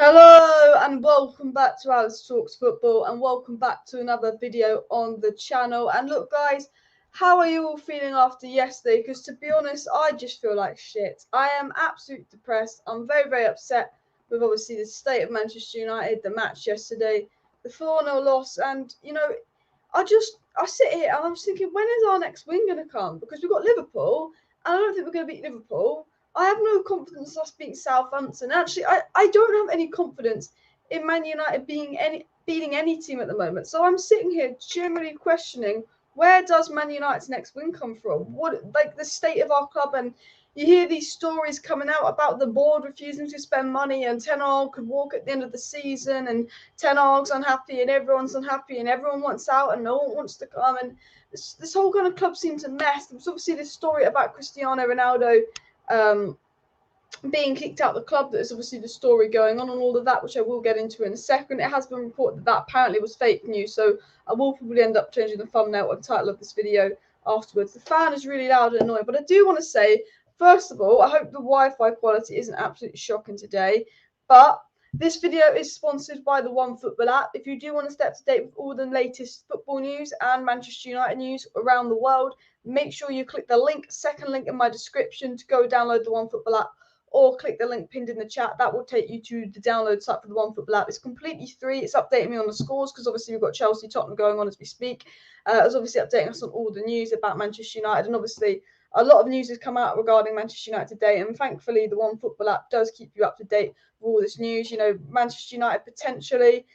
Hello and welcome back to Alice Talks Football, and welcome back to another video on the channel. And look guys, how are you all feeling after yesterday? Because to be honest, I just feel like shit. I am absolutely depressed. I'm very upset with obviously the state of Manchester United, the match yesterday, the 4-0 loss. And you know, I sit here and I'm just thinking, when is our next win going to come? Because we've got Liverpool and I don't think we're going to beat Liverpool. I have no confidence in us beating Southampton. Actually, I don't have any confidence in Man United beating any team at the moment. So I'm sitting here generally questioning, where does Man United's next win come from? What, like, the state of our club? And you hear these stories coming out about the board refusing to spend money, and Ten Hag could walk at the end of the season, and Ten Hag's unhappy and everyone's unhappy and everyone wants out and no one wants to come. And this whole kind of club seems a mess. There's obviously this story about Cristiano Ronaldo being kicked out of the club. There's obviously the story going on and all of that, which I will get into in a second. It has been reported that apparently was fake news, so I will probably end up changing the thumbnail or the title of this video afterwards. The fan is really loud and annoying, but I do want to say, first of all, I hope the Wi-Fi quality isn't absolutely shocking today, but this video is sponsored by the OneFootball app. If you do want to stay up to date with all the latest football news and Manchester United news around the world, make sure you click the second link in my description to go download the OneFootball app, or click the link pinned in the chat. That will take you to the download site for the OneFootball app. It's completely free. It's updating me on the scores because obviously we've got Chelsea, Tottenham going on as we speak. It's obviously updating us on all the news about Manchester United, and obviously a lot of news has come out regarding Manchester United today, and thankfully the OneFootball app does keep you up to date with all this news. You know, Manchester United potentially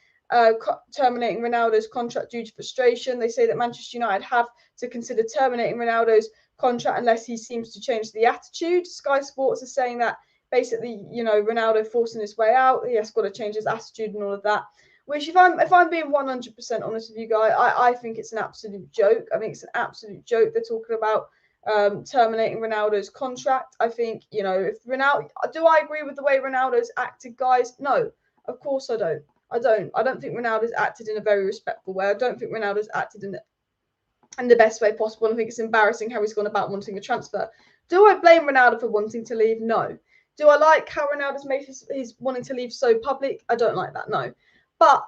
terminating Ronaldo's contract due to frustration. They say that Manchester United have to consider terminating Ronaldo's contract unless he seems to change the attitude. Sky Sports is saying that basically, you know, Ronaldo forcing his way out, he has got to change his attitude and all of that. Which, if I'm being 100% honest with you guys, I think it's an absolute joke. I think it's an absolute joke. They're talking about terminating Ronaldo's contract. I think, you know, if Ronaldo, do I agree with the way Ronaldo's acted, guys? No, of course I don't. I don't think Ronaldo's acted in a very respectful way. I don't think Ronaldo's acted in the best way possible. I think it's embarrassing how he's gone about wanting a transfer. Do I blame Ronaldo for wanting to leave? No. Do I like how Ronaldo's made his wanting to leave so public? I don't like that, no. But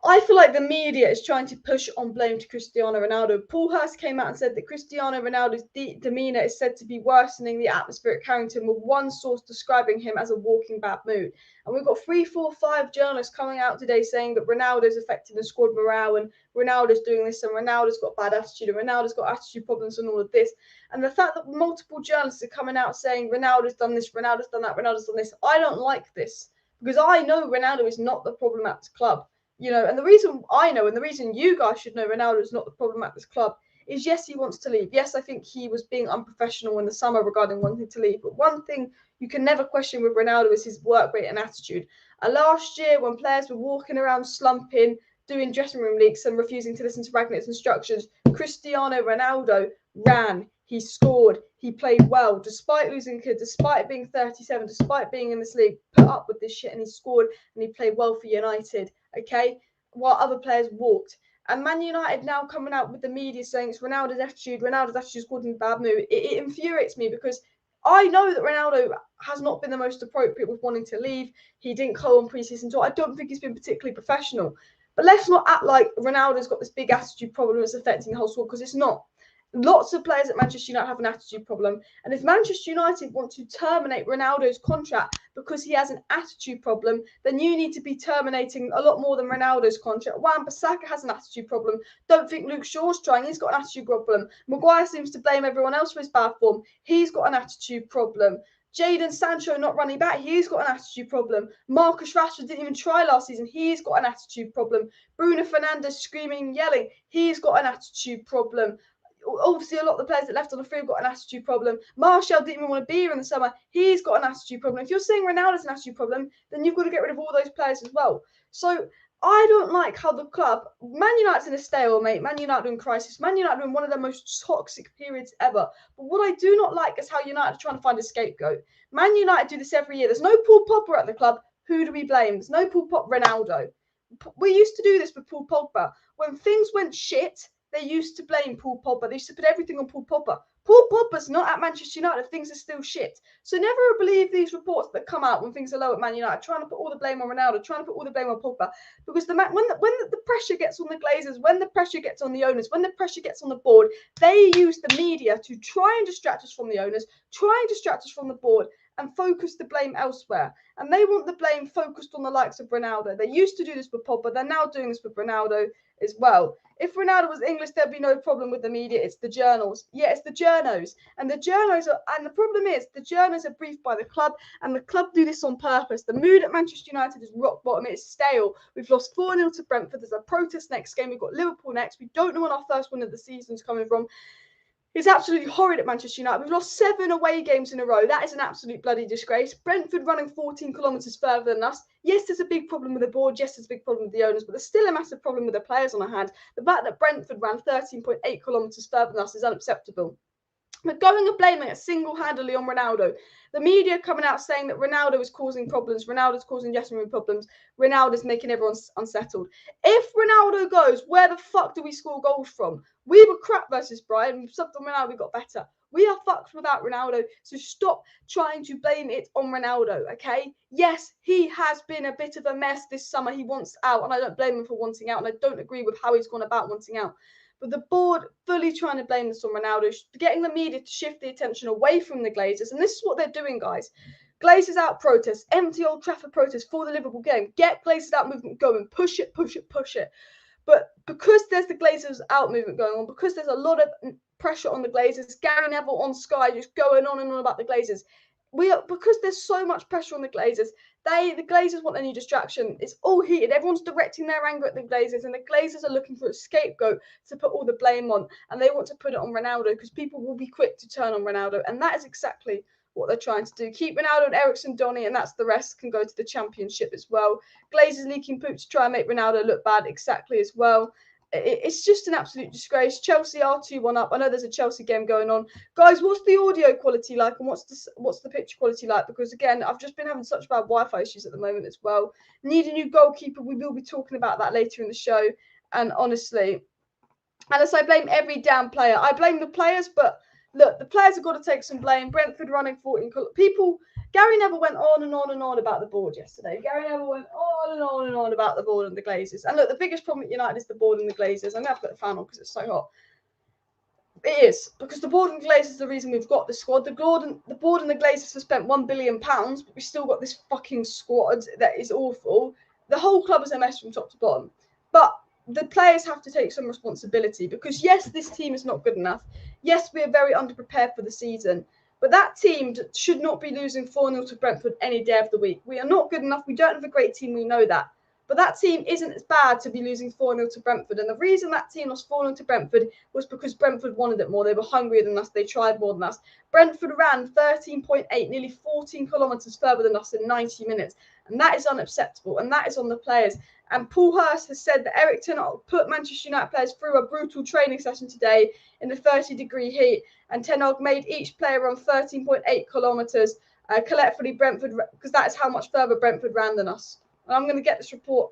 I feel like the media is trying to push on blame to Cristiano Ronaldo. Paul Hurst came out and said that Cristiano Ronaldo's demeanour is said to be worsening the atmosphere at Carrington, with one source describing him as a walking bad mood. And we've got 3, 4, 5 journalists coming out today saying that Ronaldo's affecting the squad morale, and Ronaldo's doing this, and Ronaldo's got bad attitude, and Ronaldo's got attitude problems and all of this. And the fact that multiple journalists are coming out saying Ronaldo's done this, Ronaldo's done that, Ronaldo's done this, I don't like this, because I know Ronaldo is not the problem at this club. You know, and the reason I know, and the reason you guys should know Ronaldo is not the problem at this club, is yes, he wants to leave. Yes, I think he was being unprofessional in the summer regarding wanting to leave. But one thing you can never question with Ronaldo is his work rate and attitude. And last year, when players were walking around slumping, doing dressing room leaks and refusing to listen to Rangnick's instructions, Cristiano Ronaldo ran. He scored. He played well, despite losing, despite being 37, despite being in this league, put up with this shit, and he scored and he played well for United. Okay, while other players walked. And Man United now coming out with the media saying it's Ronaldo's attitude causing bad mood. It infuriates me, because I know that Ronaldo has not been the most appropriate with wanting to leave. He didn't go on pre-season tour. I don't think he's been particularly professional. But let's not act like Ronaldo's got this big attitude problem that's affecting the whole squad, because it's not. Lots of players at Manchester United have an attitude problem. And if Manchester United want to terminate Ronaldo's contract because he has an attitude problem, then you need to be terminating a lot more than Ronaldo's contract. Wan-Bissaka has an attitude problem. Don't think Luke Shaw's trying. He's got an attitude problem. Maguire seems to blame everyone else for his bad form. He's got an attitude problem. Jadon Sancho not running back, he's got an attitude problem. Marcus Rashford didn't even try last season, he's got an attitude problem. Bruno Fernandes screaming and yelling, he's got an attitude problem. Obviously, a lot of the players that left on the free have got an attitude problem. Martial didn't even want to be here in the summer. He's got an attitude problem. If you're saying Ronaldo's an attitude problem, then you've got to get rid of all those players as well. So I don't like how the club, Man United's in a stalemate, Man United in crisis, Man United in one of the most toxic periods ever. But what I do not like is how United are trying to find a scapegoat. Man United do this every year. There's no Paul Pogba at the club. Who do we blame? There's no Paul Pogba, Ronaldo. We used to do this with Paul Pogba. When things went shit, they used to blame Paul Pogba. They used to put everything on Paul Pogba. Paul Pogba's not at Manchester United. Things are still shit. So never believe these reports that come out when things are low at Man United, trying to put all the blame on Ronaldo, trying to put all the blame on Pogba. Because when the pressure gets on the Glazers, when the pressure gets on the owners, when the pressure gets on the board, they use the media to try and distract us from the owners, try and distract us from the board, and focus the blame elsewhere. And they want the blame focused on the likes of Ronaldo. They used to do this with Pogba. They're now doing this with Ronaldo as well. If Ronaldo was English, there'd be no problem with the media. It's the journals. Yeah, it's the journos. And the problem is the journos are briefed by the club, and the club do this on purpose. The mood at Manchester United is rock bottom. It's stale. We've lost 4-0 to Brentford. There's a protest next game. We've got Liverpool next. We don't know when our first win of the season's coming from. It's absolutely horrid at Manchester United. We've lost 7 away games in a row. That is an absolute bloody disgrace. Brentford running 14 kilometres further than us. Yes, there's a big problem with the board. Yes, there's a big problem with the owners, but there's still a massive problem with the players on our hand. The fact that Brentford ran 13.8 kilometres further than us is unacceptable. But going and blaming it single-handedly on Ronaldo. The media coming out saying that Ronaldo is causing problems, Ronaldo's causing dressing room problems, Ronaldo's making everyone unsettled. If Ronaldo goes, where the fuck do we score goals from? We were crap versus Brighton. We subbed on Ronaldo, we got better. We are fucked without Ronaldo, so stop trying to blame it on Ronaldo, okay? Yes, he has been a bit of a mess this summer. He wants out, and I don't blame him for wanting out, and I don't agree with how he's gone about wanting out. But the board fully trying to blame this on Ronaldo, getting the media to shift the attention away from the Glazers. And this is what they're doing, guys. Glazers out protest, empty Old Trafford protest for the Liverpool game. Get Glazers out movement going. Push it, push it, push it. But because there's the Glazers out movement going on, because there's a lot of pressure on the Glazers, Gary Neville on Sky just going on and on about the Glazers. Because there's so much pressure on the Glazers, the Glazers want a new distraction. It's all heated. Everyone's directing their anger at the Glazers, and the Glazers are looking for a scapegoat to put all the blame on, and they want to put it on Ronaldo because people will be quick to turn on Ronaldo, and that is exactly what they're trying to do. Keep Ronaldo and Eriksen, Donny, and that's the rest can go to the Championship as well. Glazers leaking poop to try and make Ronaldo look bad exactly as well. It's just an absolute disgrace. Chelsea are 2-1 up. I know there's a Chelsea game going on. Guys, what's the audio quality like and what's the picture quality like? Because, again, I've just been having such bad Wi-Fi issues at the moment as well. Need a new goalkeeper. We will be talking about that later in the show. And honestly, unless I blame every damn player. I blame the players, but look, the players have got to take some blame. Brentford running 14 people. Gary Neville went on and on and on about the board yesterday. Gary Neville went on and on and on about the board and the Glazers. And look, the biggest problem at United is the board and the Glazers. I'm going to have to put the fan on because it's so hot. It is, because the board and Glazers is the reason we've got the squad. The board and the Glazers have spent £1 billion, but we've still got this fucking squad that is awful. The whole club is a mess from top to bottom. But the players have to take some responsibility because, yes, this team is not good enough. Yes, we are very underprepared for the season. But that team should not be losing 4-0 to Brentford any day of the week. We are not good enough. We don't have a great team. We know that. But that team isn't as bad to be losing 4-0 to Brentford. And the reason that team lost 4-0 to Brentford was because Brentford wanted it more. They were hungrier than us. They tried more than us. Brentford ran 13.8, nearly 14 kilometres further than us in 90 minutes. And that is unacceptable. And that is on the players. And Paul Hurst has said that ERIK put Manchester United players through a brutal training session today in the 30-degree heat. And Ten Hag made each player run 13.8 kilometres collectively Brentford, because that is how much further Brentford ran than us. And I'm going to get this report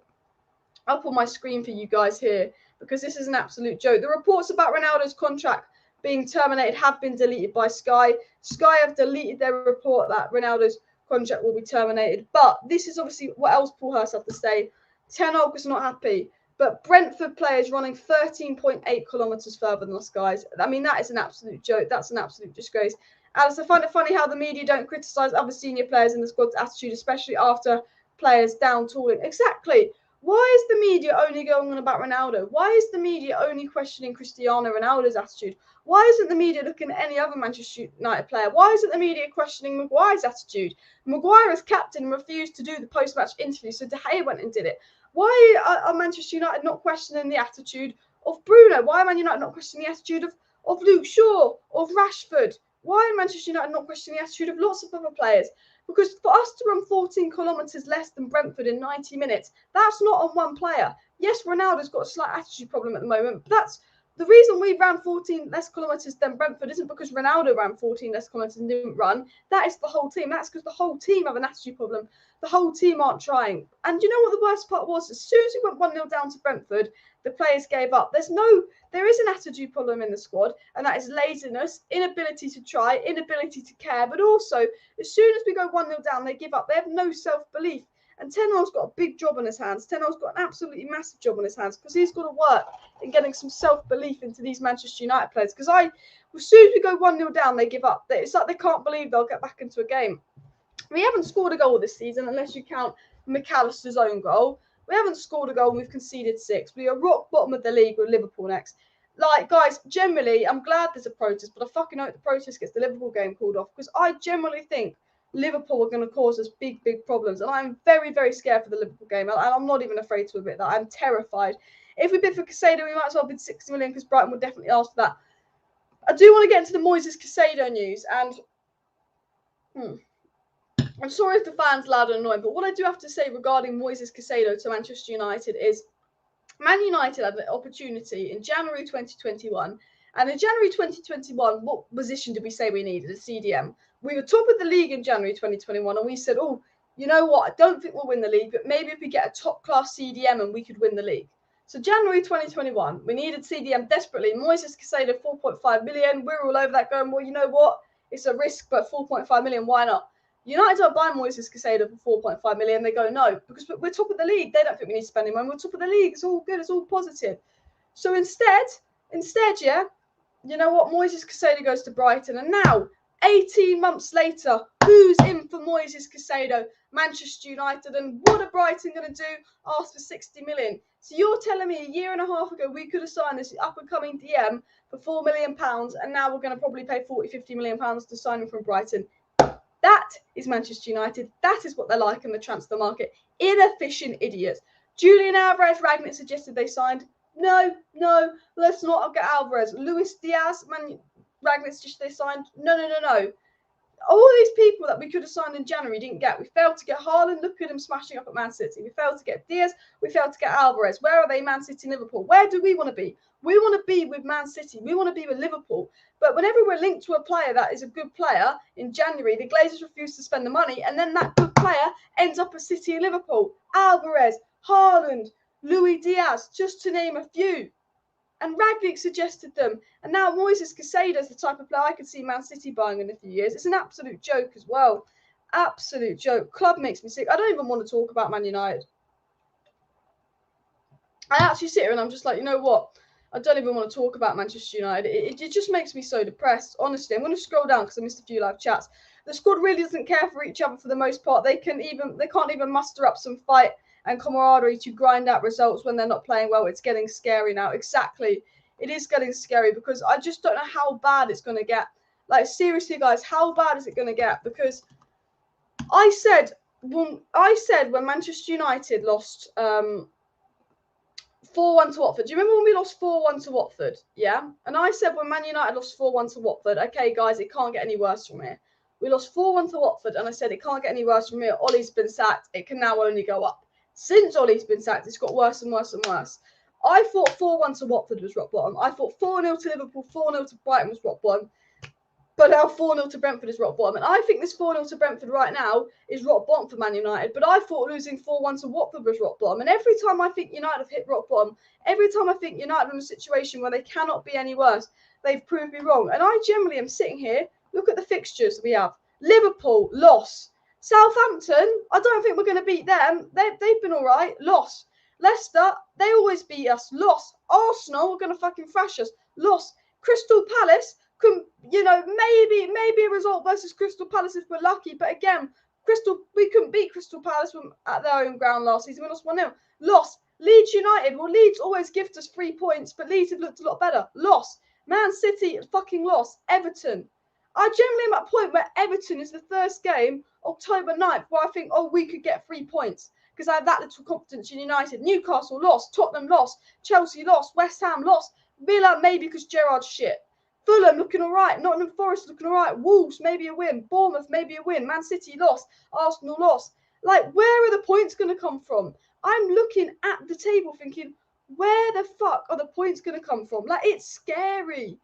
up on my screen for you guys here, because this is an absolute joke. The reports about Ronaldo's contract being terminated have been deleted by Sky. Sky have deleted their report that Ronaldo's contract will be terminated. But this is obviously what else Paul Hurst have to say. Ten Hag was not happy. But Brentford players running 13.8 kilometres further than us, guys. I mean, that is an absolute joke. That's an absolute disgrace. Alice, I find it funny how the media don't criticise other senior players in the squad's attitude, especially after players down tooling. Exactly. Why is the media only going on about Ronaldo? Why is the media only questioning Cristiano Ronaldo's attitude? Why isn't the media looking at any other Manchester United player? Why isn't the media questioning Maguire's attitude? Maguire as captain refused to do the post-match interview, so De Gea went and did it. Why are Manchester United not questioning the attitude of Bruno? Why are Man United not questioning the attitude of Luke Shaw, of Rashford? Why are Manchester United not questioning the attitude of lots of other players? Because for us to run 14 kilometres less than Brentford in 90 minutes, that's not on one player. Yes, Ronaldo's got a slight attitude problem at the moment, but that's The reason we ran 14 less kilometres than Brentford isn't because Ronaldo ran 14 less kilometres and didn't run. That is the whole team. That's because the whole team have an attitude problem. The whole team aren't trying. And you know what the worst part was? As soon as we went 1-0 down to Brentford, the players gave up. There is an attitude problem in the squad, and that is laziness, inability to try, inability to care. But also, as soon as we go 1-0 down, they give up. They have no self-belief. And Ten Hag's got a big job on his hands. Ten Hag's got an absolutely massive job on his hands because he's got to work in getting some self-belief into these Manchester United players. Because as soon as we go 1-0 down, they give up. It's like they can't believe they'll get back into a game. We haven't scored a goal this season unless you count McAllister's own goal. We haven't scored a goal and we've conceded 6. We are rock bottom of the league with Liverpool next. Like, guys, generally, I'm glad there's a protest, but I fucking hope the protest gets the Liverpool game called off because I generally think Liverpool are going to cause us big, big problems. And I'm very, very scared for the Liverpool game. And I'm not even afraid to admit that. I'm terrified. If we bid for CAICEDO, we might as well bid 60 million because Brighton would definitely ask for that. I do want to get into the MOISES CAICEDO news. And I'm sorry if the fans loud and annoying, but what I do have to say regarding MOISES CAICEDO to Manchester United is Man United had an opportunity in January 2021. And in January 2021, what position did we say we needed? A CDM. We were top of the league in January 2021, and we said, oh, you know what? I don't think we'll win the league, but maybe if we get a top-class CDM and we could win the league. So January 2021, we needed CDM desperately. MOISES CAICEDO 4.5 million. We're all over that going, well, you know what? It's a risk, but 4.5 million, why not? United don't buy MOISES CAICEDO for 4.5 million. They go, no, because we're top of the league. They don't think we need to spend any money. We're top of the league. It's all good. It's all positive. So instead, yeah, you know what? MOISES CAICEDO goes to Brighton. And now, 18 months later, who's in for MOISES CAICEDO? Manchester United. And what are Brighton going to do? Ask for 60 million. So you're telling me a year and a half ago we could have signed this up-and-coming DM for £4 million, and now we're going to probably pay 40-50 million pounds to sign him from Brighton. That is Manchester United. That is what they're like in the transfer market. Inefficient idiots. Julian Alvarez, Rangnick suggested they signed. No, let's not get Alvarez. Luis Diaz, Rangnick suggested they signed. No. All these people that we could have signed in January didn't get. We failed to get Haaland. Look at him smashing up at Man City. We failed to get Diaz. We failed to get Alvarez. Where are they? Man City, Liverpool. Where do we want to be? We want to be with Man City. We want to be with Liverpool. But whenever we're linked to a player that is a good player in January, the Glazers refuse to spend the money, and then that good player ends up at City and Liverpool. Alvarez, Haaland, Luis Diaz, just to name a few. And Rangnick suggested them. And now MOISES CAICEDO is the type of player I could see Man City buying in a few years. It's an absolute joke as well. Absolute joke. Club makes me sick. I don't even want to talk about Man United. I actually sit here and I'm just like, you know what? I don't even want to talk about Manchester United. It just makes me so depressed. Honestly, I'm going to scroll down because I missed a few live chats. The squad really doesn't care for each other for the most part. They can't even muster up some fight and camaraderie to grind out results when they're not playing well. It's getting scary now. Exactly. It is getting scary because I just don't know how bad it's going to get. Like, seriously, guys, how bad is it going to get? Because I said when Manchester United lost 4-1 to Watford. Do you remember when we lost 4-1 to Watford? Yeah. And I said when Man United lost 4-1 to Watford, okay, guys, it can't get any worse from here. We lost 4-1 to Watford, and I said it can't get any worse from here. Ollie's been sacked. It can now only go up. Since Ollie's been sacked, it's got worse and worse and worse. I thought 4-1 to Watford was rock bottom. I thought 4-0 to Liverpool, 4-0 to Brighton was rock bottom. But now 4-0 to Brentford is rock bottom. And I think this 4-0 to Brentford right now is rock bottom for Man United. But I thought losing 4-1 to Watford was rock bottom. And every time I think United have hit rock bottom, every time I think United are in a situation where they cannot be any worse, they've proved me wrong. And I generally am sitting here, look at the fixtures we have. Liverpool, loss. Southampton, I don't think we're going to beat them. They've been all right. Loss. Leicester, they always beat us. Loss. Arsenal, we're going to fucking thrash us. Loss. Crystal Palace, maybe a result versus Crystal Palace if we're lucky. But again, we couldn't beat Crystal Palace at their own ground last season. We lost 1-0. Loss. Leeds United, well, Leeds always gift us 3 points, but Leeds have looked a lot better. Loss. Man City, fucking loss. Everton. I generally am at a point where Everton is the first game, October 9th, where I think, we could get 3 points because I have that little confidence in United. Newcastle lost, Tottenham lost, Chelsea lost, West Ham lost, Villa maybe because Gerrard's shit. Fulham looking all right, Nottingham Forest looking all right, Wolves maybe a win, Bournemouth maybe a win, Man City lost, Arsenal lost. Like, where are the points going to come from? I'm looking at the table thinking, Where the fuck are the points going to come from? Like, it's scary.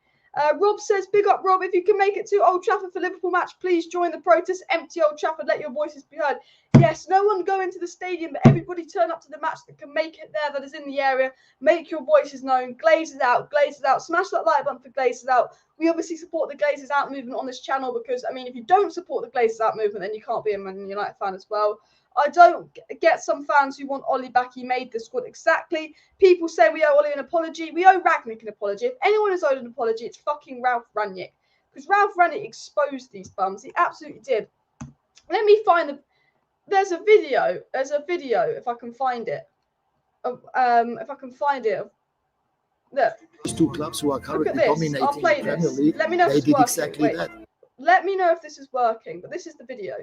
Rob says, big up, Rob. If you can make it to Old Trafford for Liverpool match, please join the protest. Empty Old Trafford. Let your voices be heard. Yes, no one go into the stadium, but everybody turn up to the match that can make it there, that is in the area. Make your voices known. Glazers out. Glazers out. Smash that like button for Glazers out. We obviously support the Glazers out movement on this channel because, I mean, if you don't support the Glazers out movement, then you can't be a Man United fan as well. I don't get some fans who want Ollie back. He made the squad. Exactly. People say we owe Ollie an apology. We owe Rangnick an apology. If anyone has owed an apology, it's fucking Ralf Rangnick. Because Ralf Rangnick exposed these bums. He absolutely did. Let me find the... There's a video, if I can find it. Look. Those two clubs who are currently dominating the Premier League, let me know if they it's did working. exactly that. Let me know if this is working, but this is the video.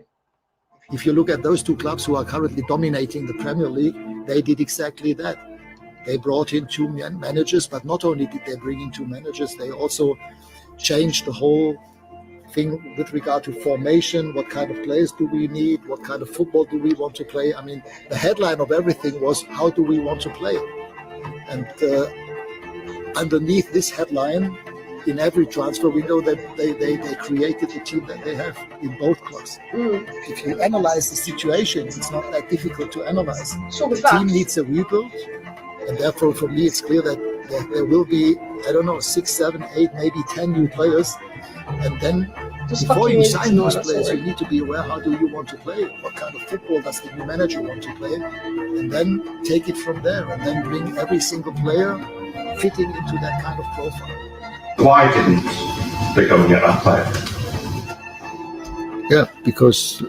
If you look at those two clubs who are currently dominating the Premier League, they did exactly that. They brought in two managers, but not only did they bring in two managers, they also changed the whole thing with regard to formation. What kind of players do we need? What kind of football do we want to play? I mean, the headline of everything was, how do we want to play? And underneath this headline, in every transfer window, they created the team that they have in both clubs. If you analyze the situation, it's not that difficult to analyze. The team needs a rebuild, and therefore, for me, it's clear that there will be, I don't know, 6, 7, 8, maybe 10 new players. And then before you sign those players, you need to be aware, how do you want to play? What kind of football does the new manager want to play? And then take it from there, and then bring every single player fitting into that kind of profile. Why didn't they go and get that player? Yeah, because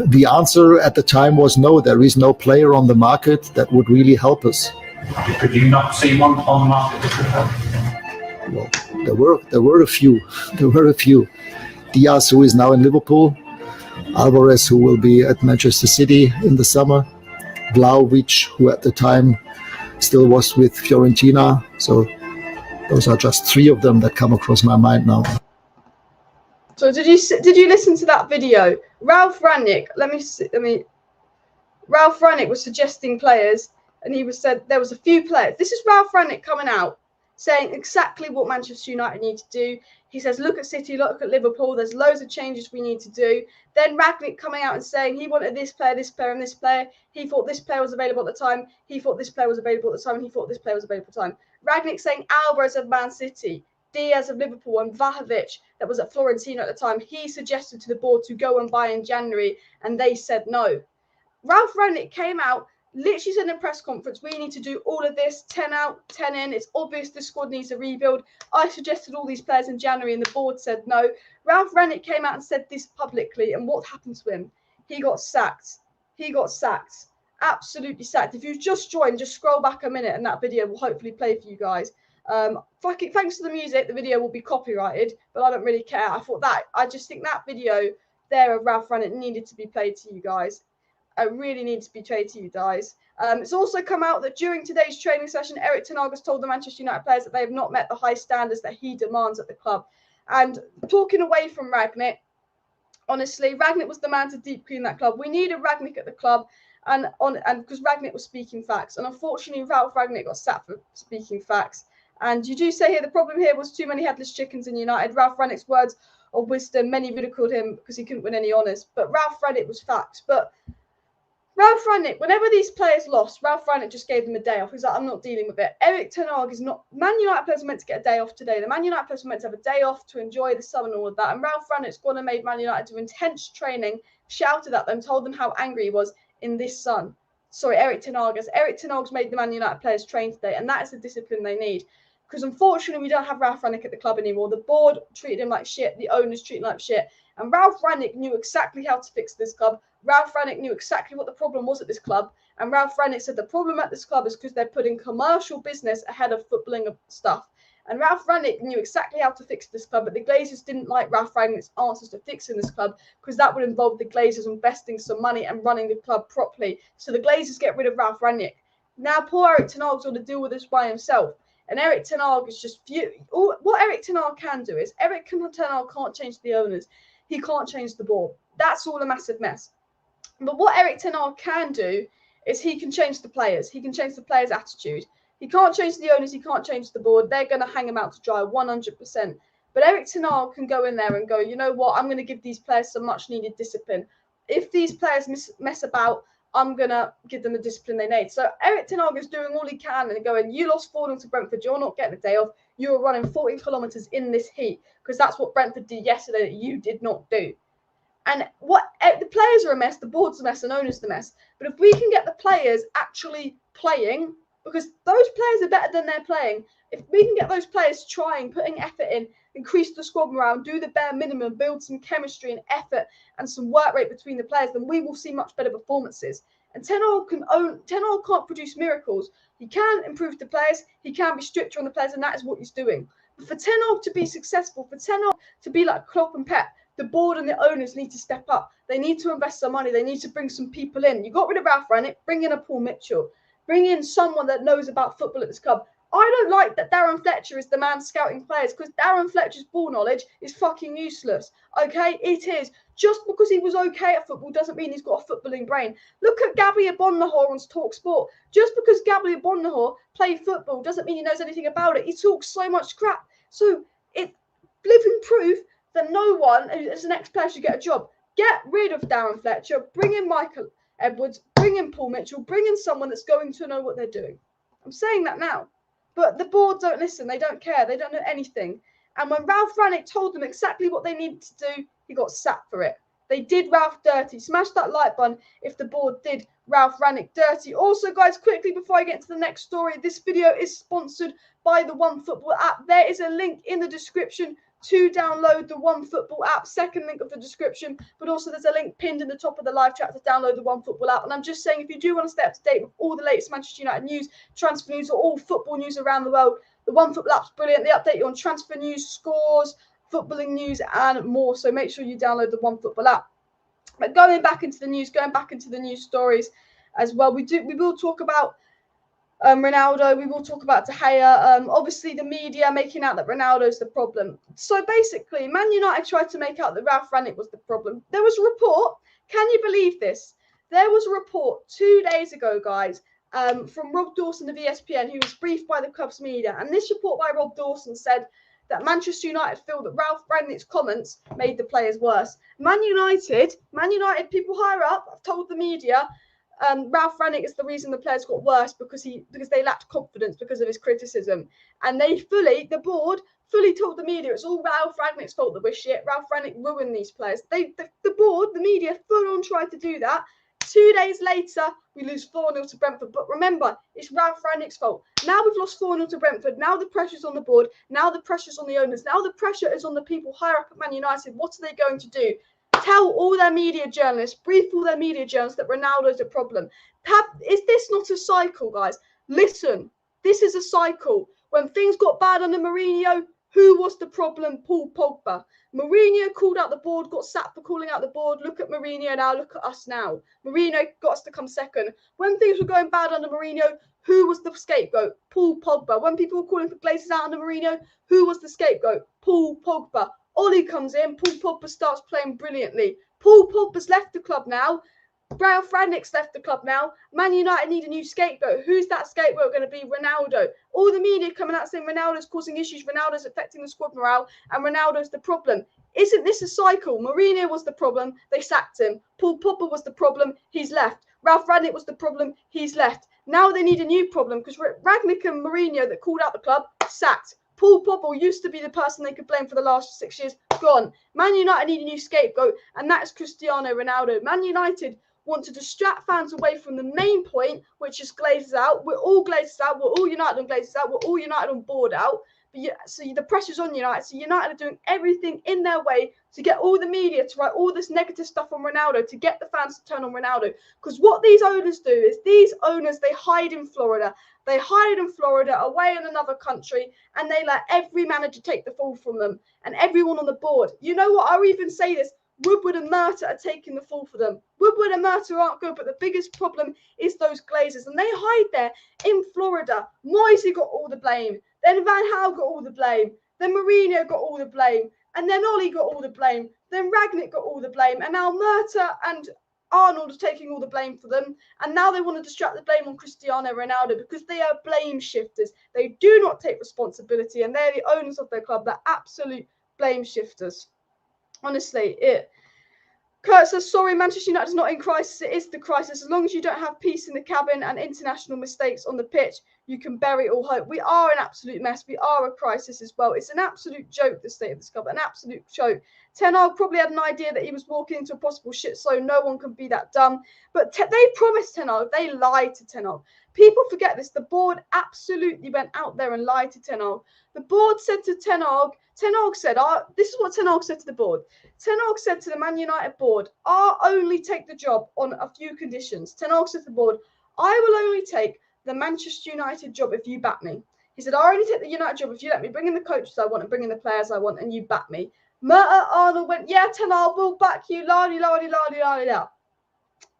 the answer at the time was no, there is no player on the market that would really help us. Could you not see one on the market that could help? Well, there were a few. There were a few. Diaz, who is now in Liverpool. Alvarez, who will be at Manchester City in the summer. Vlahovic, who at the time still was with Fiorentina. So those are just three of them that come across my mind now. So did you listen to that video? Ralf Rangnick. Ralf Rangnick was suggesting players, and he said there was a few players. This is Ralf Rangnick coming out saying exactly what Manchester United need to do. He says, look at City, look at Liverpool. There's loads of changes we need to do. Then Rangnick coming out and saying he wanted this player, and this player. He thought this player was available at the time. He thought this player was available at the time. And he thought this player was available at the time. Rangnick saying Alvarez of Man City, Diaz of Liverpool, and Vlahovic that was at Fiorentina at the time. He suggested to the board to go and buy in January, and they said no. Ralf Rangnick came out, literally said in a press conference, we need to do all of this, 10 out, 10 in. It's obvious the squad needs a rebuild. I suggested all these players in January, and the board said no. Ralf Rangnick came out and said this publicly, and what happened to him? He got sacked. He got sacked. Absolutely sacked. If you've just joined, just scroll back a minute, and that video will hopefully play for you guys. Thanks to the music, the video will be copyrighted, but I don't really care. I just think that video there of Ralf Rangnick needed to be played to you guys. I really need to be played to you guys. It's also come out that during today's training session, Erik Ten Hag has told the Manchester United players that they have not met the high standards that he demands at the club. And talking away from Rangnick, honestly, Rangnick was the man to deep clean that club. We need a Rangnick at the club, and because Rangnick was speaking facts, and unfortunately, Ralf Rangnick got sacked for speaking facts. And you do say here the problem here was too many headless chickens in United. Ralf Rangnick's words of wisdom, many ridiculed him because he couldn't win any honours. But Ralf Rangnick was facts. But Ralf Rangnick, whenever these players lost, Ralf Rangnick just gave them a day off. He's like, I'm not dealing with it. Erik Ten Hag is not... Man United players are meant to get a day off today. The Man United players are meant to have a day off to enjoy the sun and all of that. And Ralf Rangnick's gone and made Man United do intense training, shouted at them, told them how angry he was in this sun. Sorry, Erik Ten Hag. As Erik Ten Hag's made the Man United players train today, and that is the discipline they need. Because unfortunately, we don't have Ralf Rangnick at the club anymore. The board treated him like shit. The owners treated him like shit. And Ralf Rangnick knew exactly how to fix this club. Ralf Rangnick knew exactly what the problem was at this club. And Ralf Rangnick said the problem at this club is because they're putting commercial business ahead of footballing stuff. And Ralf Rangnick knew exactly how to fix this club. But the Glazers didn't like Ralf Rangnick's answers to fixing this club because that would involve the Glazers investing some money and running the club properly. So the Glazers get rid of Ralf Rangnick. Now poor Erik Ten Hag's got to deal with this by himself. And Erik Ten Hag is just... What Erik Ten Hag can do is Erik Ten Hag can't change the owners. He can't change the board. That's all a massive mess. But what Erik Ten Hag can do is he can change the players. He can change the players' attitude. He can't change the owners. He can't change the board. They're going to hang him out to dry 100%. But Erik Ten Hag can go in there and go, you know what? I'm going to give these players some much needed discipline. If these players mess about, I'm going to give them the discipline they need. So Erik Ten Hag is doing all he can and going, you lost 4-0 to Brentford. You're not getting a day off. You were running 14 kilometres in this heat because that's what Brentford did yesterday that you did not do. And what the players are a mess, the board's a mess, and owners the mess. But if we can get the players actually playing, because those players are better than they're playing, if we can get those players trying, putting effort in, increase the squad morale, do the bare minimum, build some chemistry and effort and some work rate between the players, then we will see much better performances. And Ten Hag can't produce miracles. He can improve the players, he can be stricter on the players, and that is what he's doing. But for Ten Hag to be successful, for Ten Hag to be like Klopp and Pep, the board and the owners need to step up. They need to invest some money. They need to bring some people in. You got rid of Ralf Rangnick, bring in a Paul Mitchell. Bring in someone that knows about football at this club. I don't like that Darren Fletcher is the man scouting players because Darren Fletcher's ball knowledge is fucking useless. Okay, it is. Just because he was okay at football doesn't mean he's got a footballing brain. Look at Gabby Abonnahor on Talk Sport. Just because Gabby Abonnahor played football doesn't mean he knows anything about it. He talks so much crap. So it's living proof that no one as an ex-player should get a job. Get rid of Darren Fletcher. Bring in Michael Edwards. Bring in Paul Mitchell. Bring in someone that's going to know what they're doing. I'm saying that now. But the board don't listen. They don't care. They don't know anything. And when Ralf Rangnick told them exactly what they needed to do, he got sacked for it. They did Ralf dirty. Smash that like button if the board did Ralf Rangnick dirty. Also, guys, quickly before I get to the next story, this video is sponsored by the OneFootball app. There is a link in the description to download the OneFootball app, second link of the description, but also there's a link pinned in the top of the live chat to download the OneFootball app. And I'm just saying, if you do want to stay up to date with all the latest Manchester United news, transfer news, or all football news around the world, the OneFootball app's brilliant. They update you on transfer news, scores, footballing news, and more. So make sure you download the OneFootball app. But going back into the news stories as well, we will talk about Ronaldo, we will talk about De Gea. Obviously, the media making out that Ronaldo's the problem. So basically, Man United tried to make out that Ralf Rangnick was the problem. There was a report. Can you believe this? There was a report 2 days ago, guys, from Rob Dawson of ESPN, who was briefed by the club's media. And this report by Rob Dawson said that Manchester United feel that Ralf Rangnick's comments made the players worse. Man United people higher up have told the media Ralf Rangnick is the reason the players got worse because they lacked confidence because of his criticism. And the board fully told the media it's all Ralf Rangnick's fault that we're shit. Ralf Rangnick ruined these players. The board, the media, full on tried to do that. 2 days later, we lose 4-0 to Brentford. But remember, it's Ralf Rangnick's fault. Now we've lost 4-0 to Brentford. Now the pressure's on the board. Now the pressure's on the owners. Now the pressure is on the people higher up at Man United. What are they going to do? Tell all their media journalists, brief all their media journalists that Ronaldo's a problem. Is this not a cycle, guys? Listen, this is a cycle. When things got bad under Mourinho, who was the problem? Paul Pogba. Mourinho called out the board, got sacked for calling out the board. Look at Mourinho now, look at us now. Mourinho got us to come second. When things were going bad under Mourinho, who was the scapegoat? Paul Pogba. When people were calling for Glazers out under Mourinho, who was the scapegoat? Paul Pogba. Ollie comes in, Paul Pogba starts playing brilliantly. Paul Pogba's left the club now. Ralf Rangnick's left the club now. Man United need a new scapegoat. Who's that scapegoat going to be? Ronaldo. All the media coming out saying Ronaldo's causing issues, Ronaldo's affecting the squad morale, and Ronaldo's the problem. Isn't this a cycle? Mourinho was the problem, they sacked him. Paul Pogba was the problem, he's left. Ralf Rangnick was the problem, he's left. Now they need a new problem because Rangnick and Mourinho that called out the club, sacked. Paul Pogba used to be the person they could blame for the last 6 years, gone. Man United need a new scapegoat, and that is Cristiano Ronaldo. Man United want to distract fans away from the main point, which is Glazers out. We're all Glazers out. We're all United on Glazers out. We're all United on board out. So the pressure's on United. So United are doing everything in their way to get all the media to write all this negative stuff on Ronaldo, to get the fans to turn on Ronaldo. Because what these owners do is they hide in Florida. They hide in Florida, away in another country, and they let every manager take the fall from them and everyone on the board. You know what? I'll even say this. Woodward and Murta are taking the fall for them. Woodward and Murta aren't good, but the biggest problem is those Glazers, and they hide there in Florida. Moisey got all the blame. Then Van Gaal got all the blame. Then Mourinho got all the blame. And then Ollie got all the blame. Then Rangnick got all the blame. And now Murta and Arnold is taking all the blame for them, and now they want to distract the blame on Cristiano Ronaldo because they are blame shifters. They do not take responsibility, and they're the owners of their club. They're absolute blame shifters. Honestly, Kurt says, sorry, Manchester United is not in crisis. It is the crisis. As long as you don't have peace in the cabin and international mistakes on the pitch, you can bury all hope. We are an absolute mess. We are a crisis as well. It's an absolute joke, the state of this club, an absolute joke. Ten Hag probably had an idea that he was walking into a possible shit, so no one can be that dumb. But they promised Ten Hag. They lied to Ten Hag. People forget this. The board absolutely went out there and lied to Ten Hag. The board said to Ten Hag said, this is what Ten Hag said to the board. Ten Hag said to the Man United board, I'll only take the job on a few conditions. Ten Hag said to the board, I will only take the Manchester United job if you back me. He said, I'll only take the United job if you let me bring in the coaches I want and bring in the players I want and you back me. Murta Arnold went, yeah, Ten Hag will back you, la-di-la-di-la-di-la-di-la.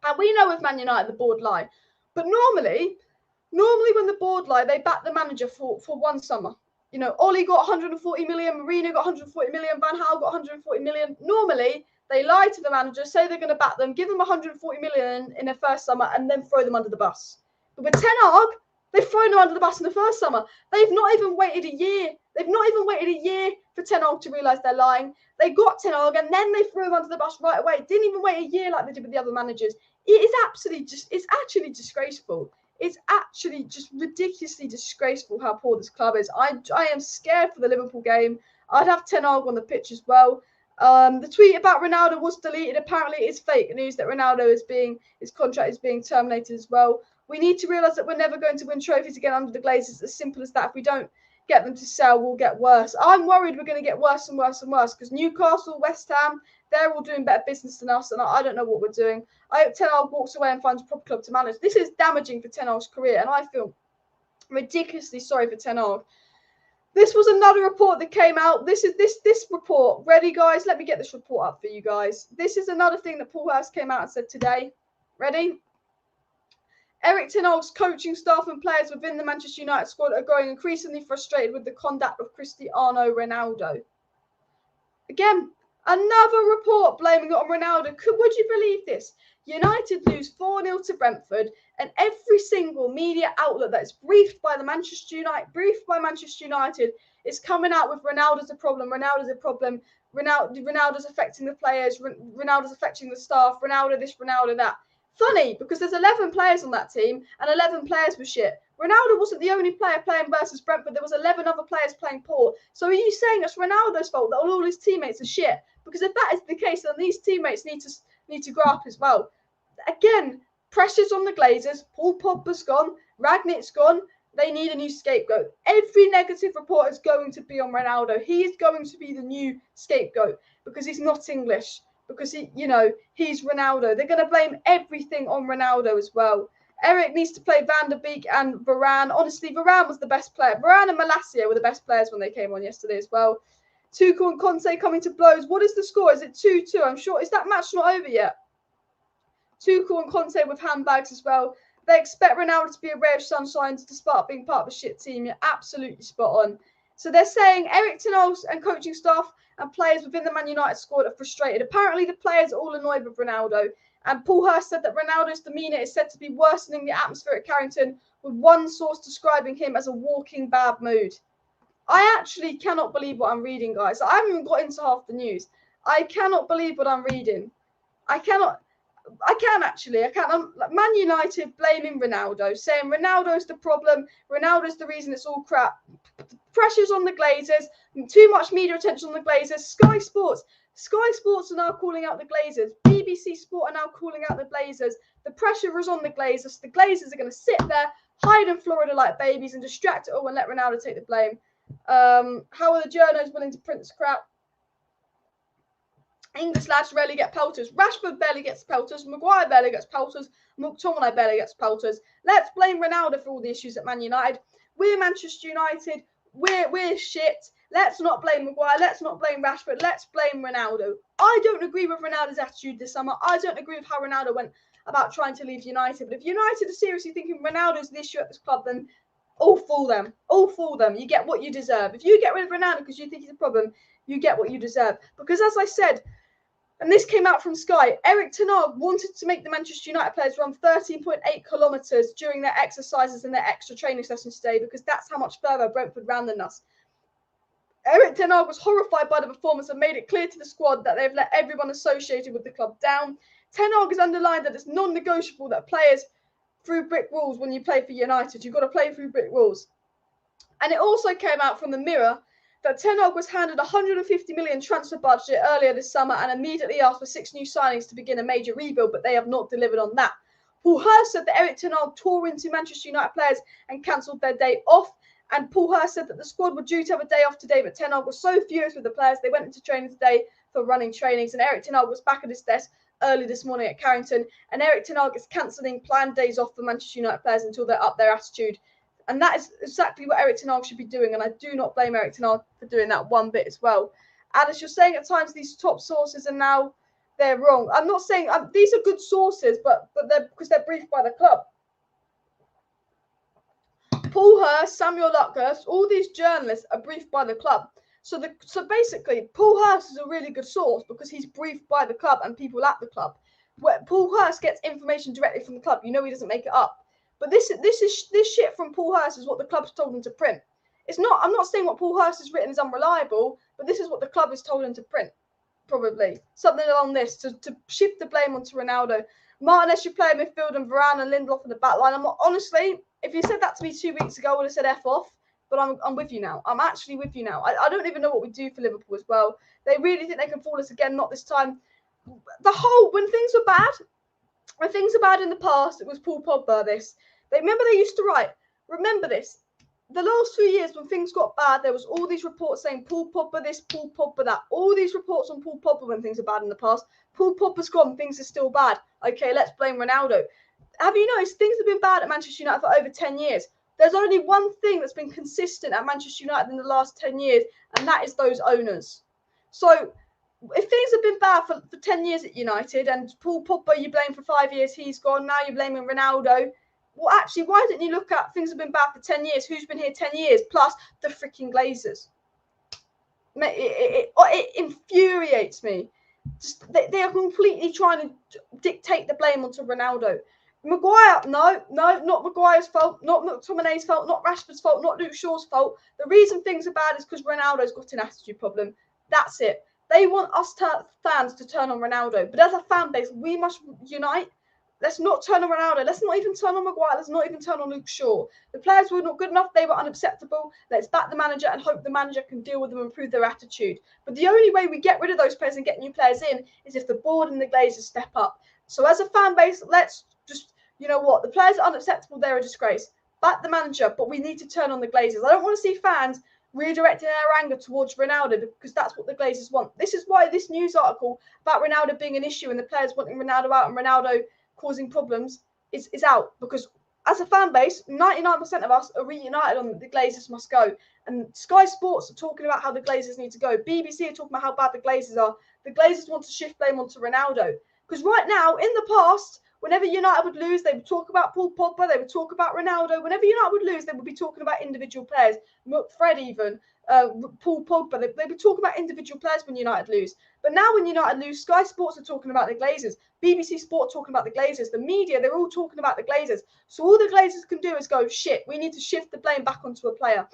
And we know with Man United, the board lie. But normally when the board lie, they back the manager for one summer. You know, Oli got 140 million, Mourinho got 140 million, Van Gaal got 140 million. Normally, they lie to the manager, say they're going to back them, give them 140 million in their first summer, and then throw them under the bus. But with Ten Hag, they've thrown them under the bus in the first summer. They've not even waited a year. They've not even waited a year for Ten Hag to realise they're lying. They got Ten Hag, and then they threw him under the bus right away. Didn't even wait a year like they did with the other managers. It is it's actually disgraceful. It's actually just ridiculously disgraceful how poor this club is. I am scared for the Liverpool game. I'd have Ten Hag on the pitch as well. The tweet about Ronaldo was deleted. Apparently, it is fake news that Ronaldo his contract is being terminated as well. We need to realise that we're never going to win trophies again under the Glazers. It's as simple as that. If we don't get them to sell, we'll get worse. I'm worried we're going to get worse and worse and worse because Newcastle, West Ham, they're all doing better business than us, and I don't know what we're doing. I hope Ten Hag walks away and finds a proper club to manage. This is damaging for Ten Hag's career, and I feel ridiculously sorry for Ten Hag. This was another report that came out. This report. Ready, guys? Let me get this report up for you guys. This is another thing that Paul Hurst came out and said today. Ready? ERIK Ten Hag's coaching staff and players within the Manchester United squad are growing increasingly frustrated with the conduct of Cristiano Ronaldo. Again, another report blaming it on Ronaldo. Would you believe this? United lose 4-0 to Brentford, and every single media outlet that is briefed by Manchester United is coming out with Ronaldo's a problem, Ronaldo's a problem, Ronaldo's affecting the players, Ronaldo's affecting the staff, Ronaldo this, Ronaldo that. Funny, because there's 11 players on that team, and 11 players were shit. Ronaldo wasn't the only player playing versus Brentford. There was 11 other players playing poor. So are you saying it's Ronaldo's fault that all his teammates are shit? Because if that is the case, then these teammates need to grow up as well. Again, pressures on the Glazers. Paul Pogba's gone. Rangnick's gone. They need a new scapegoat. Every negative report is going to be on Ronaldo. He is going to be the new scapegoat because he's not English. Because he's Ronaldo. They're going to blame everything on Ronaldo as well. ERIK needs to play Van der Beek and Varane. Honestly, Varane was the best player. Varane and Malacia were the best players when they came on yesterday as well. Tuchel and Conte coming to blows. What is the score? Is it 2-2? I'm sure. Is that match not over yet? Tuchel and Conte with handbags as well. They expect Ronaldo to be a ray of sunshine despite being part of a shit team. You're absolutely spot on. So they're saying ERIK Ten Hag and coaching staff and players within the Man United squad are frustrated. Apparently, the players are all annoyed with Ronaldo. And Paul Hurst said that Ronaldo's demeanour is said to be worsening the atmosphere at Carrington, with one source describing him as a walking bad mood. I actually cannot believe what I'm reading, guys. I haven't even got into half the news. I cannot believe what I'm reading. I can actually. Man United blaming Ronaldo, saying Ronaldo's the problem. Ronaldo's the reason it's all crap. Pressures on the Glazers. Too much media attention on the Glazers. Sky Sports are now calling out the Glazers. BBC Sport are now calling out the Glazers. The pressure is on the Glazers. The Glazers are going to sit there, hide in Florida like babies and distract it all and let Ronaldo take the blame. How are the journos willing to print this crap? English lads rarely get pelters. Rashford barely gets pelters. Maguire barely gets pelters. McTominay barely gets pelters. Let's blame Ronaldo for all the issues at Man United. We're Manchester United. We're shit. Let's not blame Maguire. Let's not blame Rashford. Let's blame Ronaldo. I don't agree with Ronaldo's attitude this summer. I don't agree with how Ronaldo went about trying to leave United. But if United are seriously thinking Ronaldo's the issue at this club, then all fool them. All fool them. You get what you deserve. If you get rid of Ronaldo because you think he's a problem, you get what you deserve. Because as I said, And this came out from Sky. Erik Ten Hag wanted to make the Manchester United players run 13.8 kilometres during their exercises and their extra training sessions today because that's how much further Brentford ran than us. Erik Ten Hag was horrified by the performance and made it clear to the squad that they've let everyone associated with the club down. Ten Hag has underlined that it's non-negotiable that players through brick walls when you play for United. You've got to play through brick walls. And it also came out from the Mirror that Ten Hag was handed a 150 million transfer budget earlier this summer and immediately asked for 6 new signings to begin a major rebuild, but they have not delivered on that. Paul Hurst said that Erik Ten Hag tore into Manchester United players and cancelled their day off. And Paul Hurst said that the squad were due to have a day off today, but Ten Hag was so furious with the players, they went into training today for running trainings. And Erik Ten Hag was back at his desk early this morning at Carrington. And Erik Ten Hag is cancelling planned days off for Manchester United players until they're up their attitude. And that is exactly what Erik Ten Hag should be doing. And I do not blame Erik Ten Hag for doing that one bit as well. And as you're saying, at times these top sources are now, they're wrong. I'm not saying these are good sources, but they're because they're briefed by the club. Paul Hurst, Samuel Luckhurst, all these journalists are briefed by the club. So basically, Paul Hurst is a really good source because he's briefed by the club and people at the club. Where Paul Hurst gets information directly from the club, you know he doesn't make it up. But this shit from Paul Hurst is what the club's told him to print. It's not. I'm not saying what Paul Hurst has written is unreliable, but this is what the club has told him to print. Probably something along this to shift the blame onto Ronaldo. Martinez should play in midfield and Varane and Lindelof in the back line. Honestly, if you said that to me 2 weeks ago, I would have said F off. But I'm with you now. I'm actually with you now. I don't even know what we do for Liverpool as well. They really think they can fool us again. Not this time. When things were bad in the past, it was Paul Pogba. Remember they used to write. Remember this. The last 3 years when things got bad, there was all these reports saying Paul Pogba this, Paul Pogba that. All these reports on Paul Pogba when things are bad in the past. Paul Pogba's gone, things are still bad. Okay, let's blame Ronaldo. Have you noticed things have been bad at Manchester United for over 10 years? There's only one thing that's been consistent at Manchester United in the last 10 years, and that is those owners. So if things have been bad for 10 years at United, and Paul Pogba you blame for 5 years, he's gone, now you're blaming Ronaldo. Well, actually, why didn't you look at things have been bad for 10 years? Who's been here 10 years? Plus the freaking Glazers. It infuriates me. They are completely trying to dictate the blame onto Ronaldo. Maguire, no, not Maguire's fault, not McTominay's fault, not Rashford's fault, not Luke Shaw's fault. The reason things are bad is because Ronaldo's got an attitude problem. That's it. They want us fans to turn on Ronaldo. But as a fan base, we must unite. Let's not turn on Ronaldo. Let's not even turn on Maguire. Let's not even turn on Luke Shaw. The players were not good enough. They were unacceptable. Let's back the manager and hope the manager can deal with them and improve their attitude. But the only way we get rid of those players and get new players in is if the board and the Glazers step up. So as a fan base, let's just, you know what? The players are unacceptable. They're a disgrace. Back the manager, but we need to turn on the Glazers. I don't want to see fans redirecting their anger towards Ronaldo because that's what the Glazers want. This is why this news article about Ronaldo being an issue and the players wanting Ronaldo out and Ronaldo causing problems is out, because as a fan base, 99% of us are reunited on the Glazers must go. And Sky Sports are talking about how the Glazers need to go. BBC are talking about how bad the Glazers are. The Glazers want to shift blame onto Ronaldo. Because right now, in the past, whenever United would lose, they would talk about Paul Pogba, they would talk about Ronaldo. Whenever United would lose, they would be talking about individual players. Fred even, Paul Pogba, they'd be talking about individual players when United lose. But now when United lose, Sky Sports are talking about the Glazers. BBC Sport talking about the Glazers. The media, they're all talking about the Glazers. So all the Glazers can do is go, shit, we need to shift the blame back onto a player.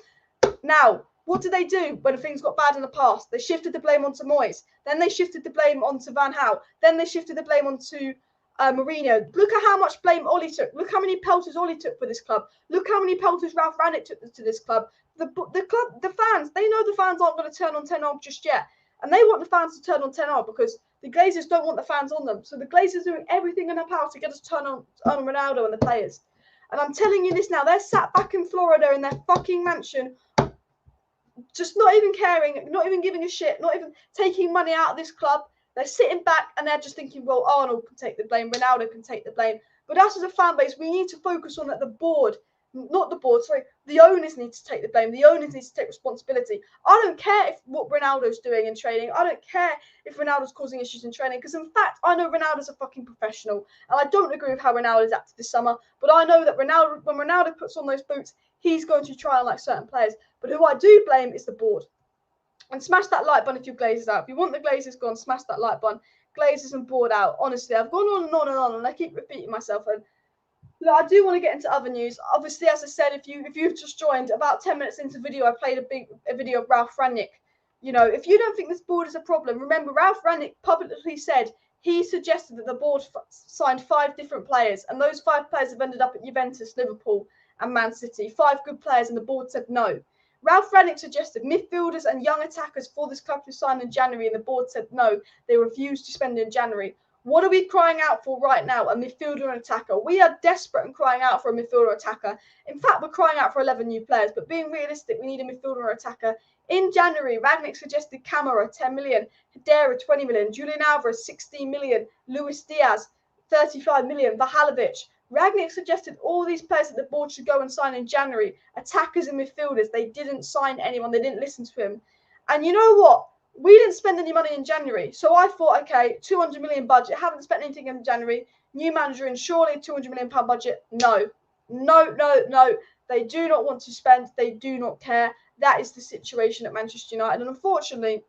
Now, what did they do when things got bad in the past? They shifted the blame onto Moyes. Then they shifted the blame onto Van Gaal. Then they shifted the blame onto Mourinho. Look at how much blame Ollie took. Look how many pelters Ollie took for this club. Look how many pelters Ralf Rangnick took to this club. The club, the fans, they know the fans aren't going to turn on Ten Hag just yet. And they want the fans to turn on Ten Hag because the Glazers don't want the fans on them. So the Glazers are doing everything in their power to get us to turn on Ronaldo and the players. And I'm telling you this now, they're sat back in Florida in their fucking mansion, just not even caring, not even giving a shit, not even taking money out of this club. They're sitting back and they're just thinking, well, Arnold can take the blame, Ronaldo can take the blame. But us as a fan base, we need to focus on that the board, not the board, sorry, the owners need to take the blame. The owners need to take responsibility. I don't care what Ronaldo's doing in training. I don't care if Ronaldo's causing issues in training, because in fact, I know Ronaldo's a fucking professional. And I don't agree with how Ronaldo's acted this summer, but I know that when Ronaldo puts on those boots, he's going to try and like certain players. But who I do blame is the board. And smash that like button if you're Glazers out. If you want the Glazers gone, smash that like button. Glazers and board out. Honestly, I've gone on and on and on, and I keep repeating myself. And look, I do want to get into other news. Obviously, as I said, if you've just joined, about 10 minutes into the video, I played a video of Ralf Rangnick. You know, if you don't think this board is a problem, remember Ralf Rangnick publicly said he suggested that the board signed 5 different players, and those 5 players have ended up at Juventus, Liverpool, and Man City. 5 good players, and the board said no. Ralf Rangnick suggested midfielders and young attackers for this club to sign in January, and the board said no. They refused to spend in January. What are we crying out for right now? A midfielder and attacker. We are desperate and crying out for a midfielder or attacker. In fact, we're crying out for 11 new players, but being realistic, we need a midfielder or attacker. In January, Rangnick suggested Camara, 10 million, Hedera, 20 million, Julian Alvarez, 16 million, Luis Diaz, 35 million, Vahalovic. Rangnick suggested all these players that the board should go and sign in January, attackers and midfielders. They didn't sign anyone. They didn't listen to him. And you know what? We didn't spend any money in January. So I thought, okay, 200 million budget. Haven't spent anything in January. New manager in, surely a 200 million pound budget. No. They do not want to spend. They do not care. That is the situation at Manchester United. And unfortunately,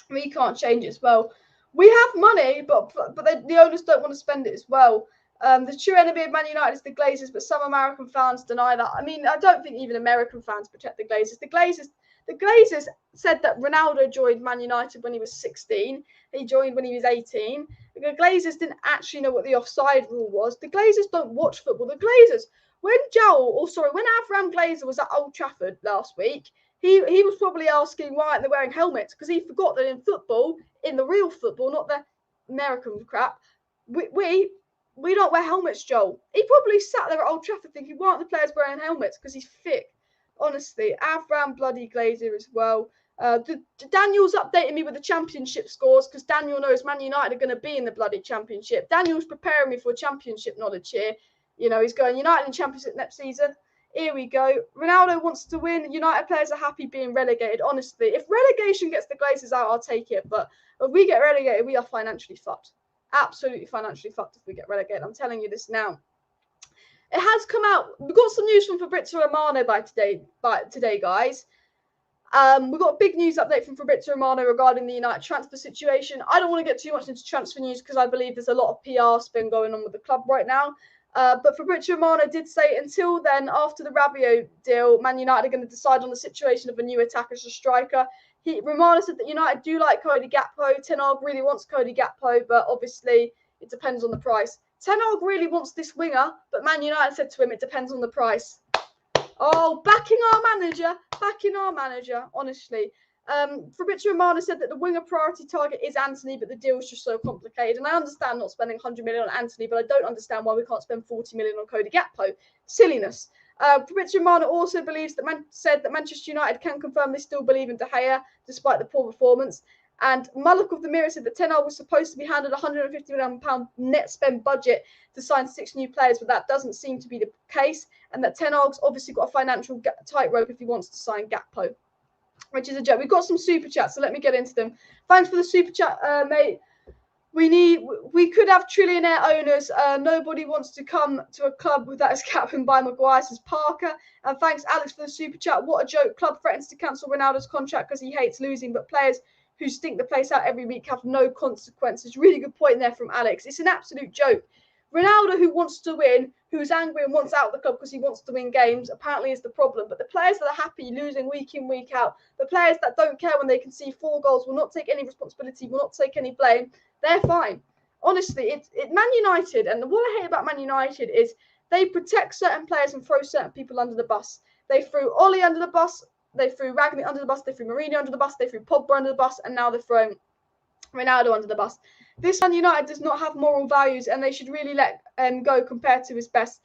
we can't change it as well. We have money, but the owners don't want to spend it as well. The true enemy of Man United is the Glazers, but some American fans deny that. I mean, I don't think even American fans protect the Glazers. The Glazers said that Ronaldo joined Man United when he was 16. He joined when he was 18. The Glazers didn't actually know what the offside rule was. The Glazers don't watch football. The Glazers, when Avram Glazer was at Old Trafford last week, he was probably asking why aren't they wearing helmets, because he forgot that in football, in the real football, not the American crap, we don't wear helmets, Joel. He probably sat there at Old Trafford thinking, why aren't the players wearing helmets? Because he's thick. Honestly, Avram bloody Glazer as well. Daniel's updating me with the championship scores because Daniel knows Man United are going to be in the bloody championship. Daniel's preparing me for championship knowledge here. You know, he's going United in championship next season. Here we go. Ronaldo wants to win. United players are happy being relegated. Honestly, if relegation gets the Glazers out, I'll take it. But if we get relegated, we are financially fucked. Absolutely financially fucked if we get relegated. I'm telling you this now. It has come out. We've got some news from Fabrizio Romano today, guys. We've got a big news update from Fabrizio Romano regarding the United transfer situation. I don't want to get too much into transfer news because I believe there's a lot of PR spin going on with the club right now. But Fabrizio Romano did say until then, after the Rabiot deal, Man United are going to decide on the situation of a new attacker as a striker. Romano said that United do like Cody Gakpo. Ten Hag really wants Cody Gakpo, but obviously it depends on the price. Ten Hag really wants this winger, but Man United said to him, it depends on the price. Oh, backing our manager, honestly. Fabrizio Romano said that the winger priority target is Anthony, but the deal is just so complicated. And I understand not spending 100 million on Anthony, but I don't understand why we can't spend 40 million on Cody Gakpo. Silliness. Fabrizio Romano also believes that said that Manchester United can confirm they still believe in De Gea, despite the poor performance. And Malik of the Mirror said that Ten Hag was supposed to be handed a £150 million net spend budget to sign 6 new players, but that doesn't seem to be the case. And that Ten Hag's obviously got a financial tightrope if he wants to sign Gakpo, which is a joke. We've got some super chats, so let me get into them. Thanks for the super chat, mate. We could have trillionaire owners. Nobody wants to come to a club that is captained by Maguire, says Parker. And thanks, Alex, for the super chat. What a joke. Club threatens to cancel Ronaldo's contract because he hates losing, but players who stink the place out every week have no consequences. Really good point there from Alex. It's an absolute joke. Ronaldo, who wants to win, who's angry and wants out of the club because he wants to win games, apparently is the problem. But the players that are happy losing week in, week out, the players that don't care when they can see 4 goals, will not take any responsibility, will not take any blame, they're fine. Honestly, it's Man United, and what I hate about Man United is they protect certain players and throw certain people under the bus. They threw Oli under the bus, they threw Rangnick under the bus, they threw Mourinho under the bus, they threw Pogba under the bus, and now they're throwing Ronaldo under the bus. This Man United does not have moral values, and they should really let him go compared to his best.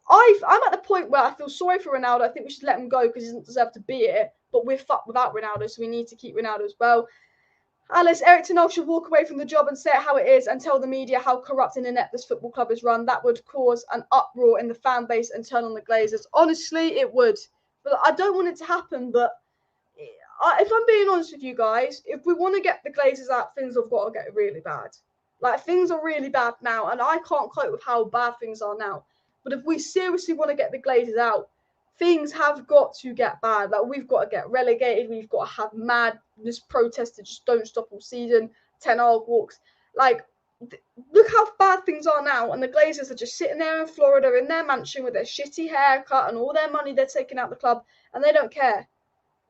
I'm at the point where I feel sorry for Ronaldo. I think we should let him go because he doesn't deserve to be here. But we're fucked without Ronaldo, so we need to keep Ronaldo as well. Alice, Erik Ten Hag should walk away from the job and say it how it is and tell the media how corrupt and inept this football club is run. That would cause an uproar in the fan base and turn on the Glazers. Honestly, it would. But I don't want it to happen, but if I'm being honest with you guys, if we want to get the Glazers out, things have got to get really bad. Like, things are really bad now, and I can't cope with how bad things are now. But if we seriously want to get the Glazers out, things have got to get bad. Like, we've got to get relegated. We've got to have madness protests that just don't stop all season. Ten Hag walks. Like, look how bad things are now, and the Glazers are just sitting there in Florida in their mansion with their shitty haircut and all their money they're taking out the club, and they don't care.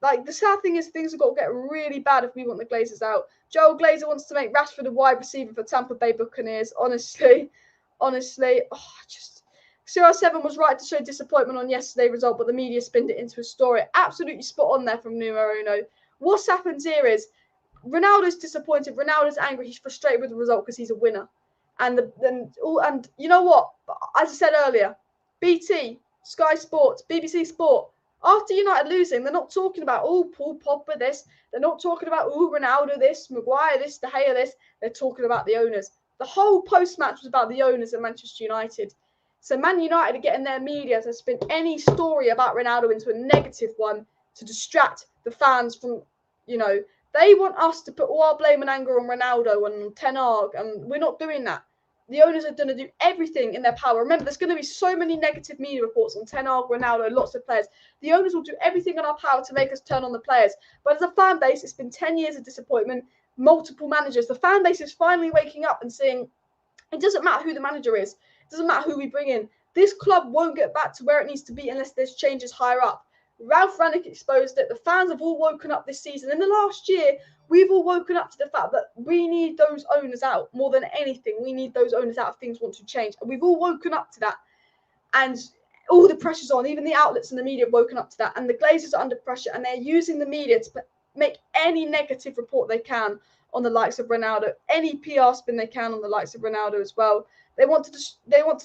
Like, the sad thing is things have got to get really bad if we want the Glazers out. Joel Glazer wants to make Rashford a wide receiver for Tampa Bay Buccaneers. Honestly, just CR7 was right to show disappointment on yesterday's result, but the media spinned it into a story. Absolutely spot on there from Numero Uno. What's happened here is Ronaldo's disappointed. Ronaldo's angry. He's frustrated with the result because he's a winner. And you know what? As I said earlier, BT, Sky Sports, BBC Sport, after United losing, they're not talking about, oh, Paul Pogba this. They're not talking about, oh, Ronaldo this, Maguire this, De Gea this. They're talking about the owners. The whole post-match was about the owners at Manchester United. So Man United are getting their media to spin any story about Ronaldo into a negative one to distract the fans from, they want us to put all our blame and anger on Ronaldo and Ten Hag, and we're not doing that. The owners are going to do everything in their power. Remember, there's going to be so many negative media reports on Ten Hag, Ronaldo, lots of players. The owners will do everything in our power to make us turn on the players. But as a fan base, it's been 10 years of disappointment, multiple managers. The fan base is finally waking up and saying, it doesn't matter who the manager is. It doesn't matter who we bring in. This club won't get back to where it needs to be unless there's changes higher up. Ralf Rangnick exposed it. The fans have all woken up this season. In the last year, we've all woken up to the fact that we need those owners out more than anything. We need those owners out if things want to change. And we've all woken up to that. And all the pressure's on. Even the outlets and the media have woken up to that. And the Glazers are under pressure. And they're using the media to make any negative report they can on the likes of Ronaldo. Any PR spin they can on the likes of Ronaldo as well. They want to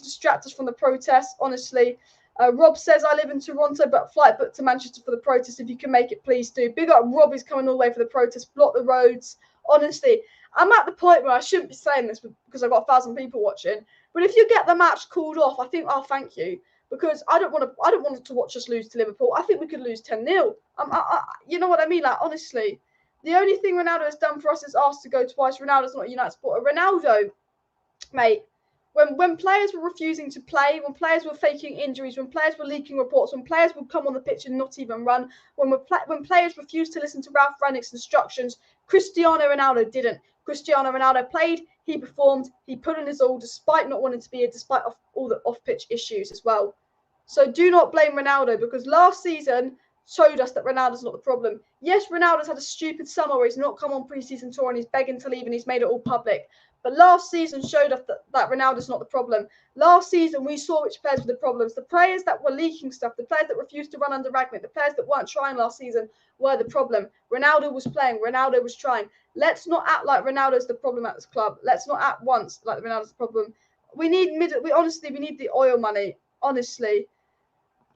distract us from the protests, honestly. Rob says, I live in Toronto, but flight booked to Manchester for the protest. If you can make it, please do. Big up Rob is coming all the way for the protest. Block the roads. Honestly, I'm at the point where I shouldn't be saying this because I've got 1,000 people watching. But if you get the match called off, I think I'll thank you, because I don't want to watch us lose to Liverpool. I think we could lose 10-0. You know what I mean? Like, honestly, the only thing Ronaldo has done for us is asked to go twice. Ronaldo's not a United supporter. Ronaldo, mate. When players were refusing to play, when players were faking injuries, when players were leaking reports, when players would come on the pitch and not even run, when players refused to listen to Ralf Rangnick's instructions, Cristiano Ronaldo didn't. Cristiano Ronaldo played, he performed, he put in his all despite not wanting to be here, despite all the off-pitch issues as well. So do not blame Ronaldo, because last season showed us that Ronaldo's not the problem. Yes, Ronaldo's had a stupid summer where he's not come on pre-season tour and he's begging to leave and he's made it all public. But last season showed us that Ronaldo's not the problem. Last season, we saw which players were the problems. The players that were leaking stuff, the players that refused to run under Rangnick, the players that weren't trying last season were the problem. Ronaldo was playing. Ronaldo was trying. Let's not act like Ronaldo's the problem at this club. Let's not act once like Ronaldo's the problem. We need the oil money, honestly.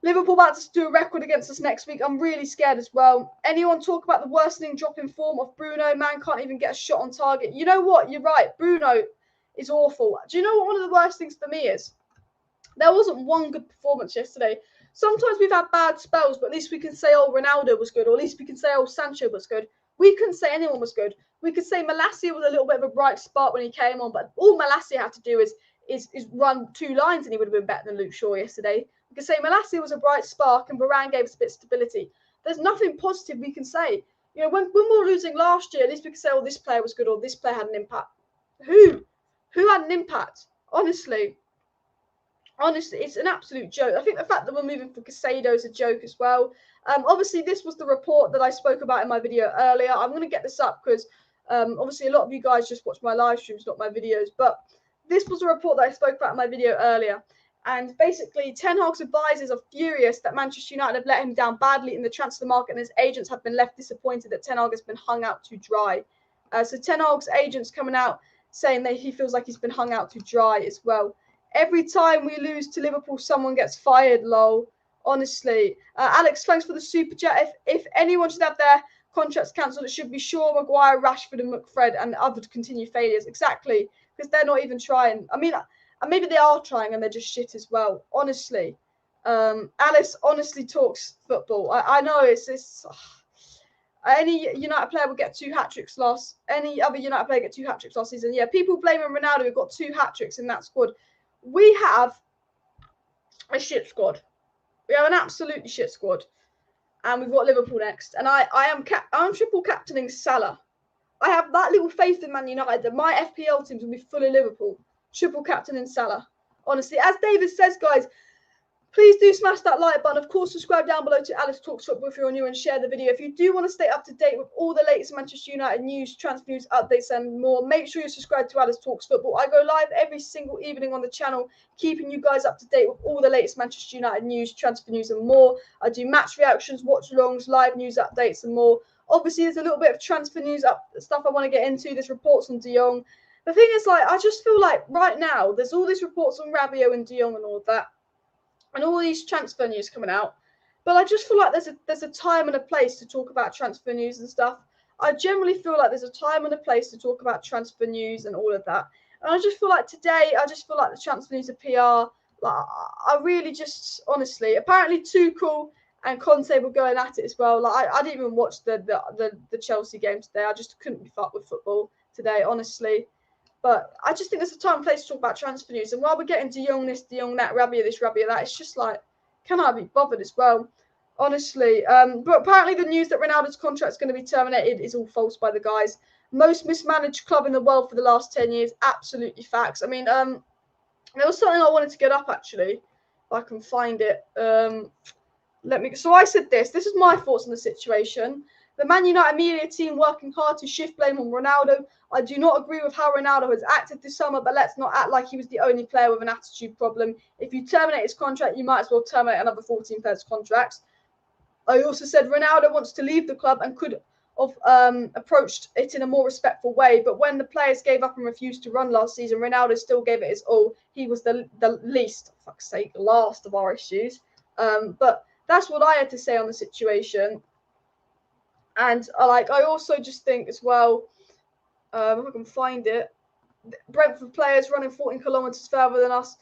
Liverpool about to do a record against us next week. I'm really scared as well. Anyone talk about the worsening drop in form of Bruno? Man can't even get a shot on target. You know what? You're right. Bruno is awful. Do you know what one of the worst things for me is? There wasn't one good performance yesterday. Sometimes we've had bad spells, but at least we can say, oh, Ronaldo was good. Or at least we can say, oh, Sancho was good. We couldn't say anyone was good. We could say Malacia was a little bit of a bright spark when he came on, but all Malacia had to do is run 2 lines and he would have been better than Luke Shaw yesterday. We could say Malacia was a bright spark and Varane gave us a bit of stability. There's nothing positive we can say. You know, when we were losing last year, at least we could say, oh, this player was good or this player had an impact. Who had an impact? Honestly, it's an absolute joke. I think the fact that we're moving for CAICEDO is a joke as well. Obviously, this was the report that I spoke about in my video earlier. I'm going to get this up because obviously a lot of you guys just watch my live streams, not my videos. But this was a report that I spoke about in my video earlier. And basically, Ten Hag's advisors are furious that Manchester United have let him down badly in the transfer market, and his agents have been left disappointed that Ten Hag has been hung out to dry. So Ten Hag's agents coming out saying that he feels like he's been hung out to dry as well. Every time we lose to Liverpool, someone gets fired, lol. Honestly. Alex, thanks for the super chat. If anyone should have their contracts cancelled, it should be Shaw, Maguire, Rashford and McFred and other continued failures. Exactly. Because they're not even trying. I mean, maybe they are trying and they're just shit as well. Honestly. Alice honestly talks football. I know it's any United player will get 2 hat-tricks last. Any other United player get 2 hat-tricks last season. Yeah, people blaming Ronaldo who got 2 hat-tricks in that squad. We have a shit squad. We have an absolutely shit squad. And we've got Liverpool next. And I'm triple captaining Salah. I have that little faith in Man United that my FPL teams will be full of Liverpool. Triple captain in Salah. Honestly, as David says, guys, please do smash that like button. Of course, subscribe down below to Alice Talks Football if you're new and share the video. If you do want to stay up to date with all the latest Manchester United news, transfer news, updates and more, make sure you subscribe to Alice Talks Football. I go live every single evening on the channel, keeping you guys up to date with all the latest Manchester United news, transfer news and more. I do match reactions, watch-alongs, live news updates and more. Obviously, there's a little bit of transfer news stuff I want to get into. There's reports on De Jong. The thing is, like, I just feel like right now, there's all these reports on Rabiot and De Jong and all of that, and all these transfer news coming out. But I just feel like there's a time and a place to talk about transfer news and stuff. I generally feel like there's a time and a place to talk about transfer news and all of that. And I just feel like today, the transfer news are PR. Like, I really just, honestly, apparently Tuchel and Conte were going at it as well. Like, I didn't even watch the Chelsea game today. I just couldn't be fucked with football today, honestly. But I just think there's a time and place to talk about transfer news. And while we're getting De Jong this, De Jong that, Rabiot this, Rabiot that, it's just like, can I be bothered as well? Honestly. But apparently the news that Ronaldo's contract is going to be terminated is all false by the guys. Most mismanaged club in the world for the last 10 years. Absolutely facts. I mean, there was something I wanted to get up, actually. If I can find it. So I said this. This is my thoughts on the situation. The Man United media team working hard to shift blame on Ronaldo. I do not agree with how Ronaldo has acted this summer, but let's not act like he was the only player with an attitude problem. If you terminate his contract, you might as well terminate another 14 players' contracts. I also said Ronaldo wants to leave the club and could have approached it in a more respectful way, but when the players gave up and refused to run last season, Ronaldo still gave it his all. He was the least, for fuck's sake, last of our issues. But that's what I had to say on the situation. And I also just think as well, if I can find it, Brentford players running 14 kilometres further than us,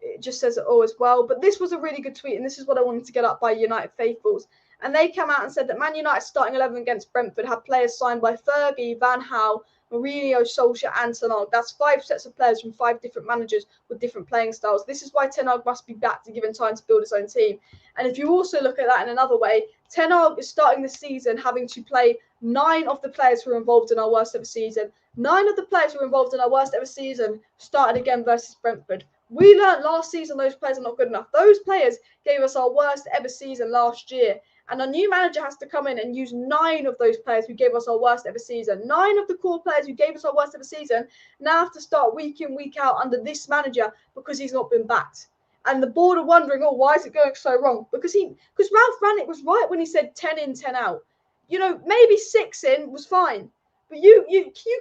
it just says it all as well. But this was a really good tweet, and this is what I wanted to get up by United faithfuls. And they came out and said that Man United's starting 11 against Brentford had players signed by Fergie, Van Gaal, Mourinho, Solskjaer and Ten Hag. That's 5 sets of players from 5 different managers with different playing styles. This is why Ten Hag must be back to give him time to build his own team. And if you also look at that in another way, Ten Hag is starting the season having to play 9 of the players who were involved in our worst ever season. 9 of the players who were involved in our worst ever season started again versus Brentford. We learned last season those players are not good enough. Those players gave us our worst ever season last year. And a new manager has to come in and use 9 of those players who gave us our worst ever season. 9 of the core players who gave us our worst ever season now have to start week in, week out under this manager because he's not been backed. And the board are wondering, oh, why is it going so wrong? Because Ralf Rangnick was right when he said 10 in, 10 out. You know, maybe 6 in was fine. But you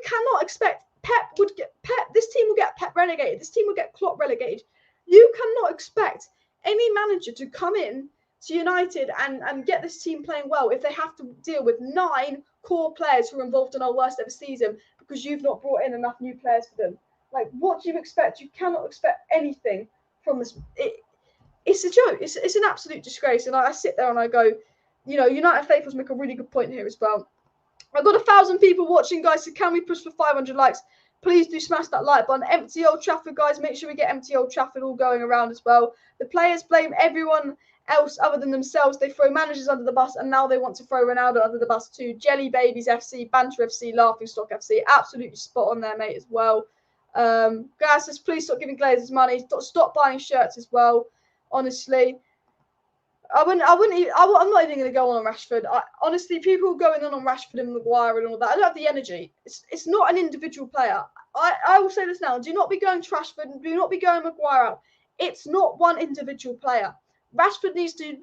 cannot expect this team will get Pep relegated. This team will get Klopp relegated. You cannot expect any manager to come in to United and get this team playing well if they have to deal with 9 core players who are involved in our worst ever season because you've not brought in enough new players for them. Like, what do you expect? You cannot expect anything from this. It's a joke. It's an absolute disgrace. And I sit there and I go, you know, United faithfuls make a really good point here as well. I've got 1,000 people watching, guys, so can we push for 500 likes? Please do smash that like button. Empty Old Trafford, guys. Make sure we get empty Old Trafford all going around as well. The players blame everyone else other than themselves. They throw managers under the bus, and now they want to throw Ronaldo under the bus too. Jelly Babies FC, Banter FC, Laughing Stock FC. Absolutely spot on there, mate, as well. Glazers, please stop giving Glazers money. Stop buying shirts as well. Honestly, I'm not even going to go on Rashford. Honestly, people going on Rashford and Maguire and all that, I don't have the energy. It's not an individual player. I will say this now. Do not be going to Rashford and do not be going Maguire out. It's not one individual player. Rashford needs to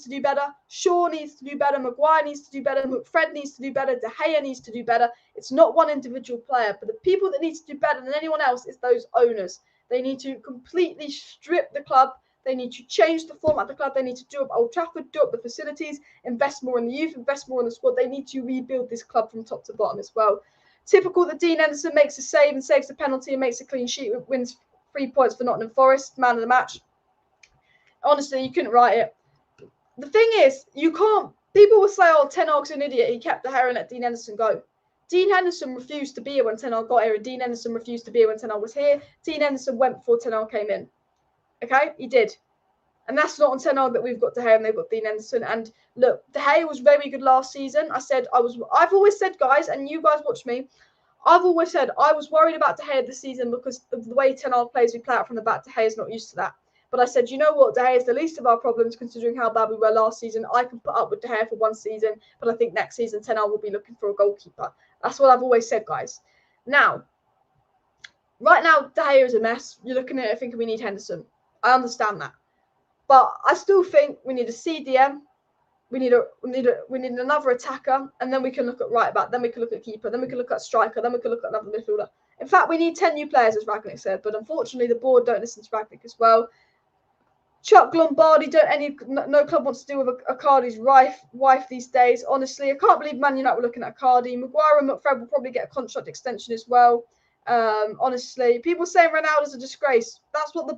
do better. Shaw needs to do better. Maguire needs to do better. Fred needs to do better. De Gea needs to do better. It's not one individual player. But the people that need to do better than anyone else is those owners. They need to completely strip the club. They need to change the format of the club. They need to do up Old Trafford, do up the facilities, invest more in the youth, invest more in the squad. They need to rebuild this club from top to bottom as well. Typical that Dean Henderson makes a save and saves a penalty and makes a clean sheet, wins 3 points for Nottingham Forest, man of the match. Honestly, you couldn't write it. The thing is, you can't. People will say, oh, Ten Hag's an idiot. He kept the hair and let Dean Henderson go. Dean Henderson refused to be here when Ten Hag got here, and Dean Henderson refused to be here when Ten Hag was here. Dean Henderson went before Ten Hag came in. Okay, he did. And that's not on Ten Hag that we've got De Gea and they've got Dean Henderson. And look, De Gea was very good last season. I've always said, guys, and you guys watch me, I've always said I was worried about De Gea this season because of the way Ten Hag plays. We play out from the back. De Gea is not used to that. But I said, you know what? De Gea is the least of our problems considering how bad we were last season. I can put up with De Gea for one season, but I think next season Ten Hag will be looking for a goalkeeper. That's what I've always said, guys. Now, right now, De Gea is a mess. You're looking at it thinking we need Henderson. I understand that. But I still think we need a CDM. We need another attacker, and then we can look at right back. Then we can look at keeper. Then we can look at striker. Then we can look at another midfielder. In fact, we need 10 new players, as Rangnick said. But unfortunately, the board don't listen to Rangnick as well. Chuck Lombardi, no club wants to deal with Icardi's wife these days. Honestly, I can't believe Man United were looking at Icardi. Maguire and McFred will probably get a contract extension as well. Honestly, people saying Ronaldo's a disgrace. That's what the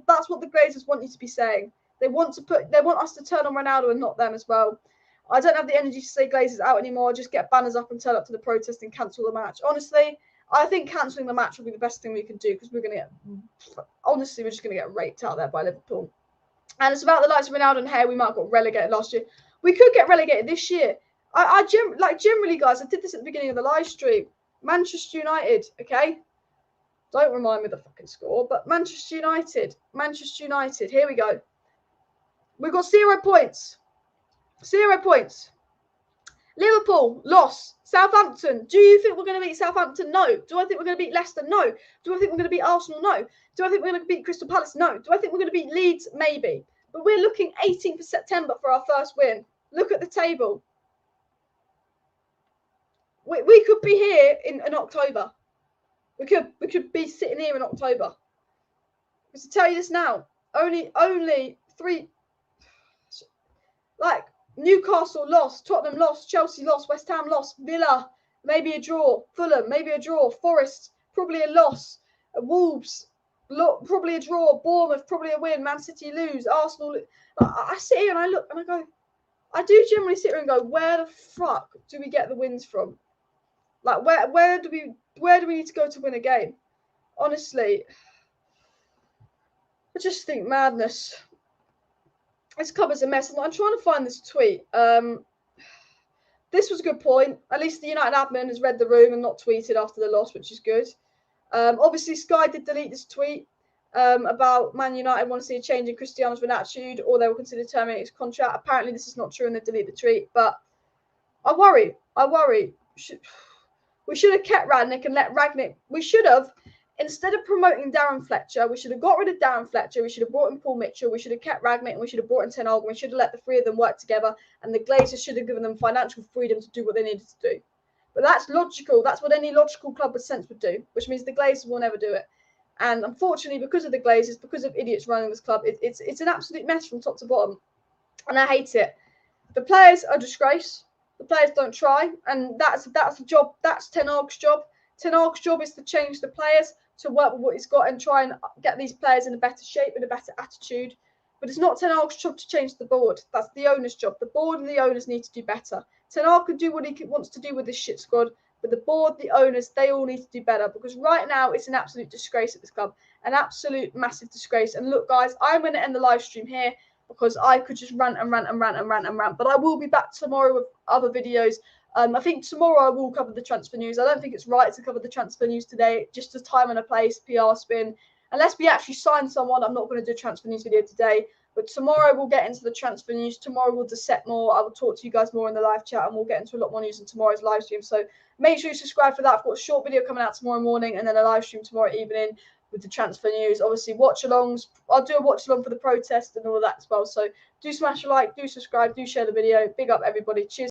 Glazers want you to be saying. They want us to turn on Ronaldo and not them as well. I don't have the energy to say Glazers out anymore. Just get banners up and turn up to the protest and cancel the match. Honestly, I think cancelling the match will be the best thing we can do because we're just going to get raped out there by Liverpool. And it's about the likes of Ronaldo and Hay. We might have got relegated last year. We could get relegated this year. Generally, guys, I did this at the beginning of the live stream. Manchester United, okay? Don't remind me of the fucking score, but Manchester United, here we go. We've got 0 points. 0 points. Liverpool, loss. Southampton, do you think we're going to beat Southampton? No. Do I think we're going to beat Leicester? No. Do I think we're going to beat Arsenal? No. Do I think we're going to beat Crystal Palace? No. Do I think we're going to beat Leeds? Maybe. But we're looking 18th of September for our first win. Look at the table. We could be here in October. We could be sitting here in October. But to tell you this now, only 3, like Newcastle lost, Tottenham lost, Chelsea lost, West Ham lost, Villa maybe a draw, Fulham maybe a draw, Forest probably a loss, Wolves probably a draw, Bournemouth probably a win, Man City lose, Arsenal. I sit here and I look and I go, I do generally sit here and go, where the fuck do we get the wins from? Like where do we need to go to win a game? Honestly, I just think madness. This club is a mess. I'm trying to find this tweet. This was a good point. At least the United admin has read the room and not tweeted after the loss, which is good. Obviously, Sky did delete this tweet about Man United want to see a change in Cristiano's attitude, or they will consider terminating his contract. Apparently, this is not true, and they delete the tweet. But I worry. We should have kept Rangnick and let Rangnick. We should have. Instead of promoting Darren Fletcher, we should have got rid of Darren Fletcher. We should have brought in Paul Mitchell. We should have kept Rangnick and we should have brought in Ten Hag. We should have let the three of them work together. And the Glazers should have given them financial freedom to do what they needed to do. But that's logical. That's what any logical club with sense would do, which means the Glazers will never do it. And unfortunately, because of the Glazers, because of idiots running this club, it's an absolute mess from top to bottom. And I hate it. The players are a disgrace. The players don't try. And that's the job. That's Ten Hag's job. Ten Hag's job is to change the players, to work with what he's got and try and get these players in a better shape and a better attitude. But it's not Ten Hag's job to change the board. That's the owner's job. The board and the owners need to do better. Ten Hag can do what he wants to do with this shit squad, but the board, the owners, they all need to do better because right now it's an absolute disgrace at this club. An absolute massive disgrace. And look, guys, I'm going to end the live stream here because I could just rant. But I will be back tomorrow with other videos. I think tomorrow I will cover the transfer news. I don't think it's right to cover the transfer news today. Just a time and a place, PR spin. Unless we actually sign someone, I'm not going to do a transfer news video today. But tomorrow we'll get into the transfer news. Tomorrow we'll dissect more. I will talk to you guys more in the live chat and we'll get into a lot more news in tomorrow's live stream. So make sure you subscribe for that. I've got a short video coming out tomorrow morning and then a live stream tomorrow evening with the transfer news. Obviously, watch-alongs. I'll do a watch-along for the protest and all of that as well. So do smash a like, do subscribe, do share the video. Big up, everybody. Cheers.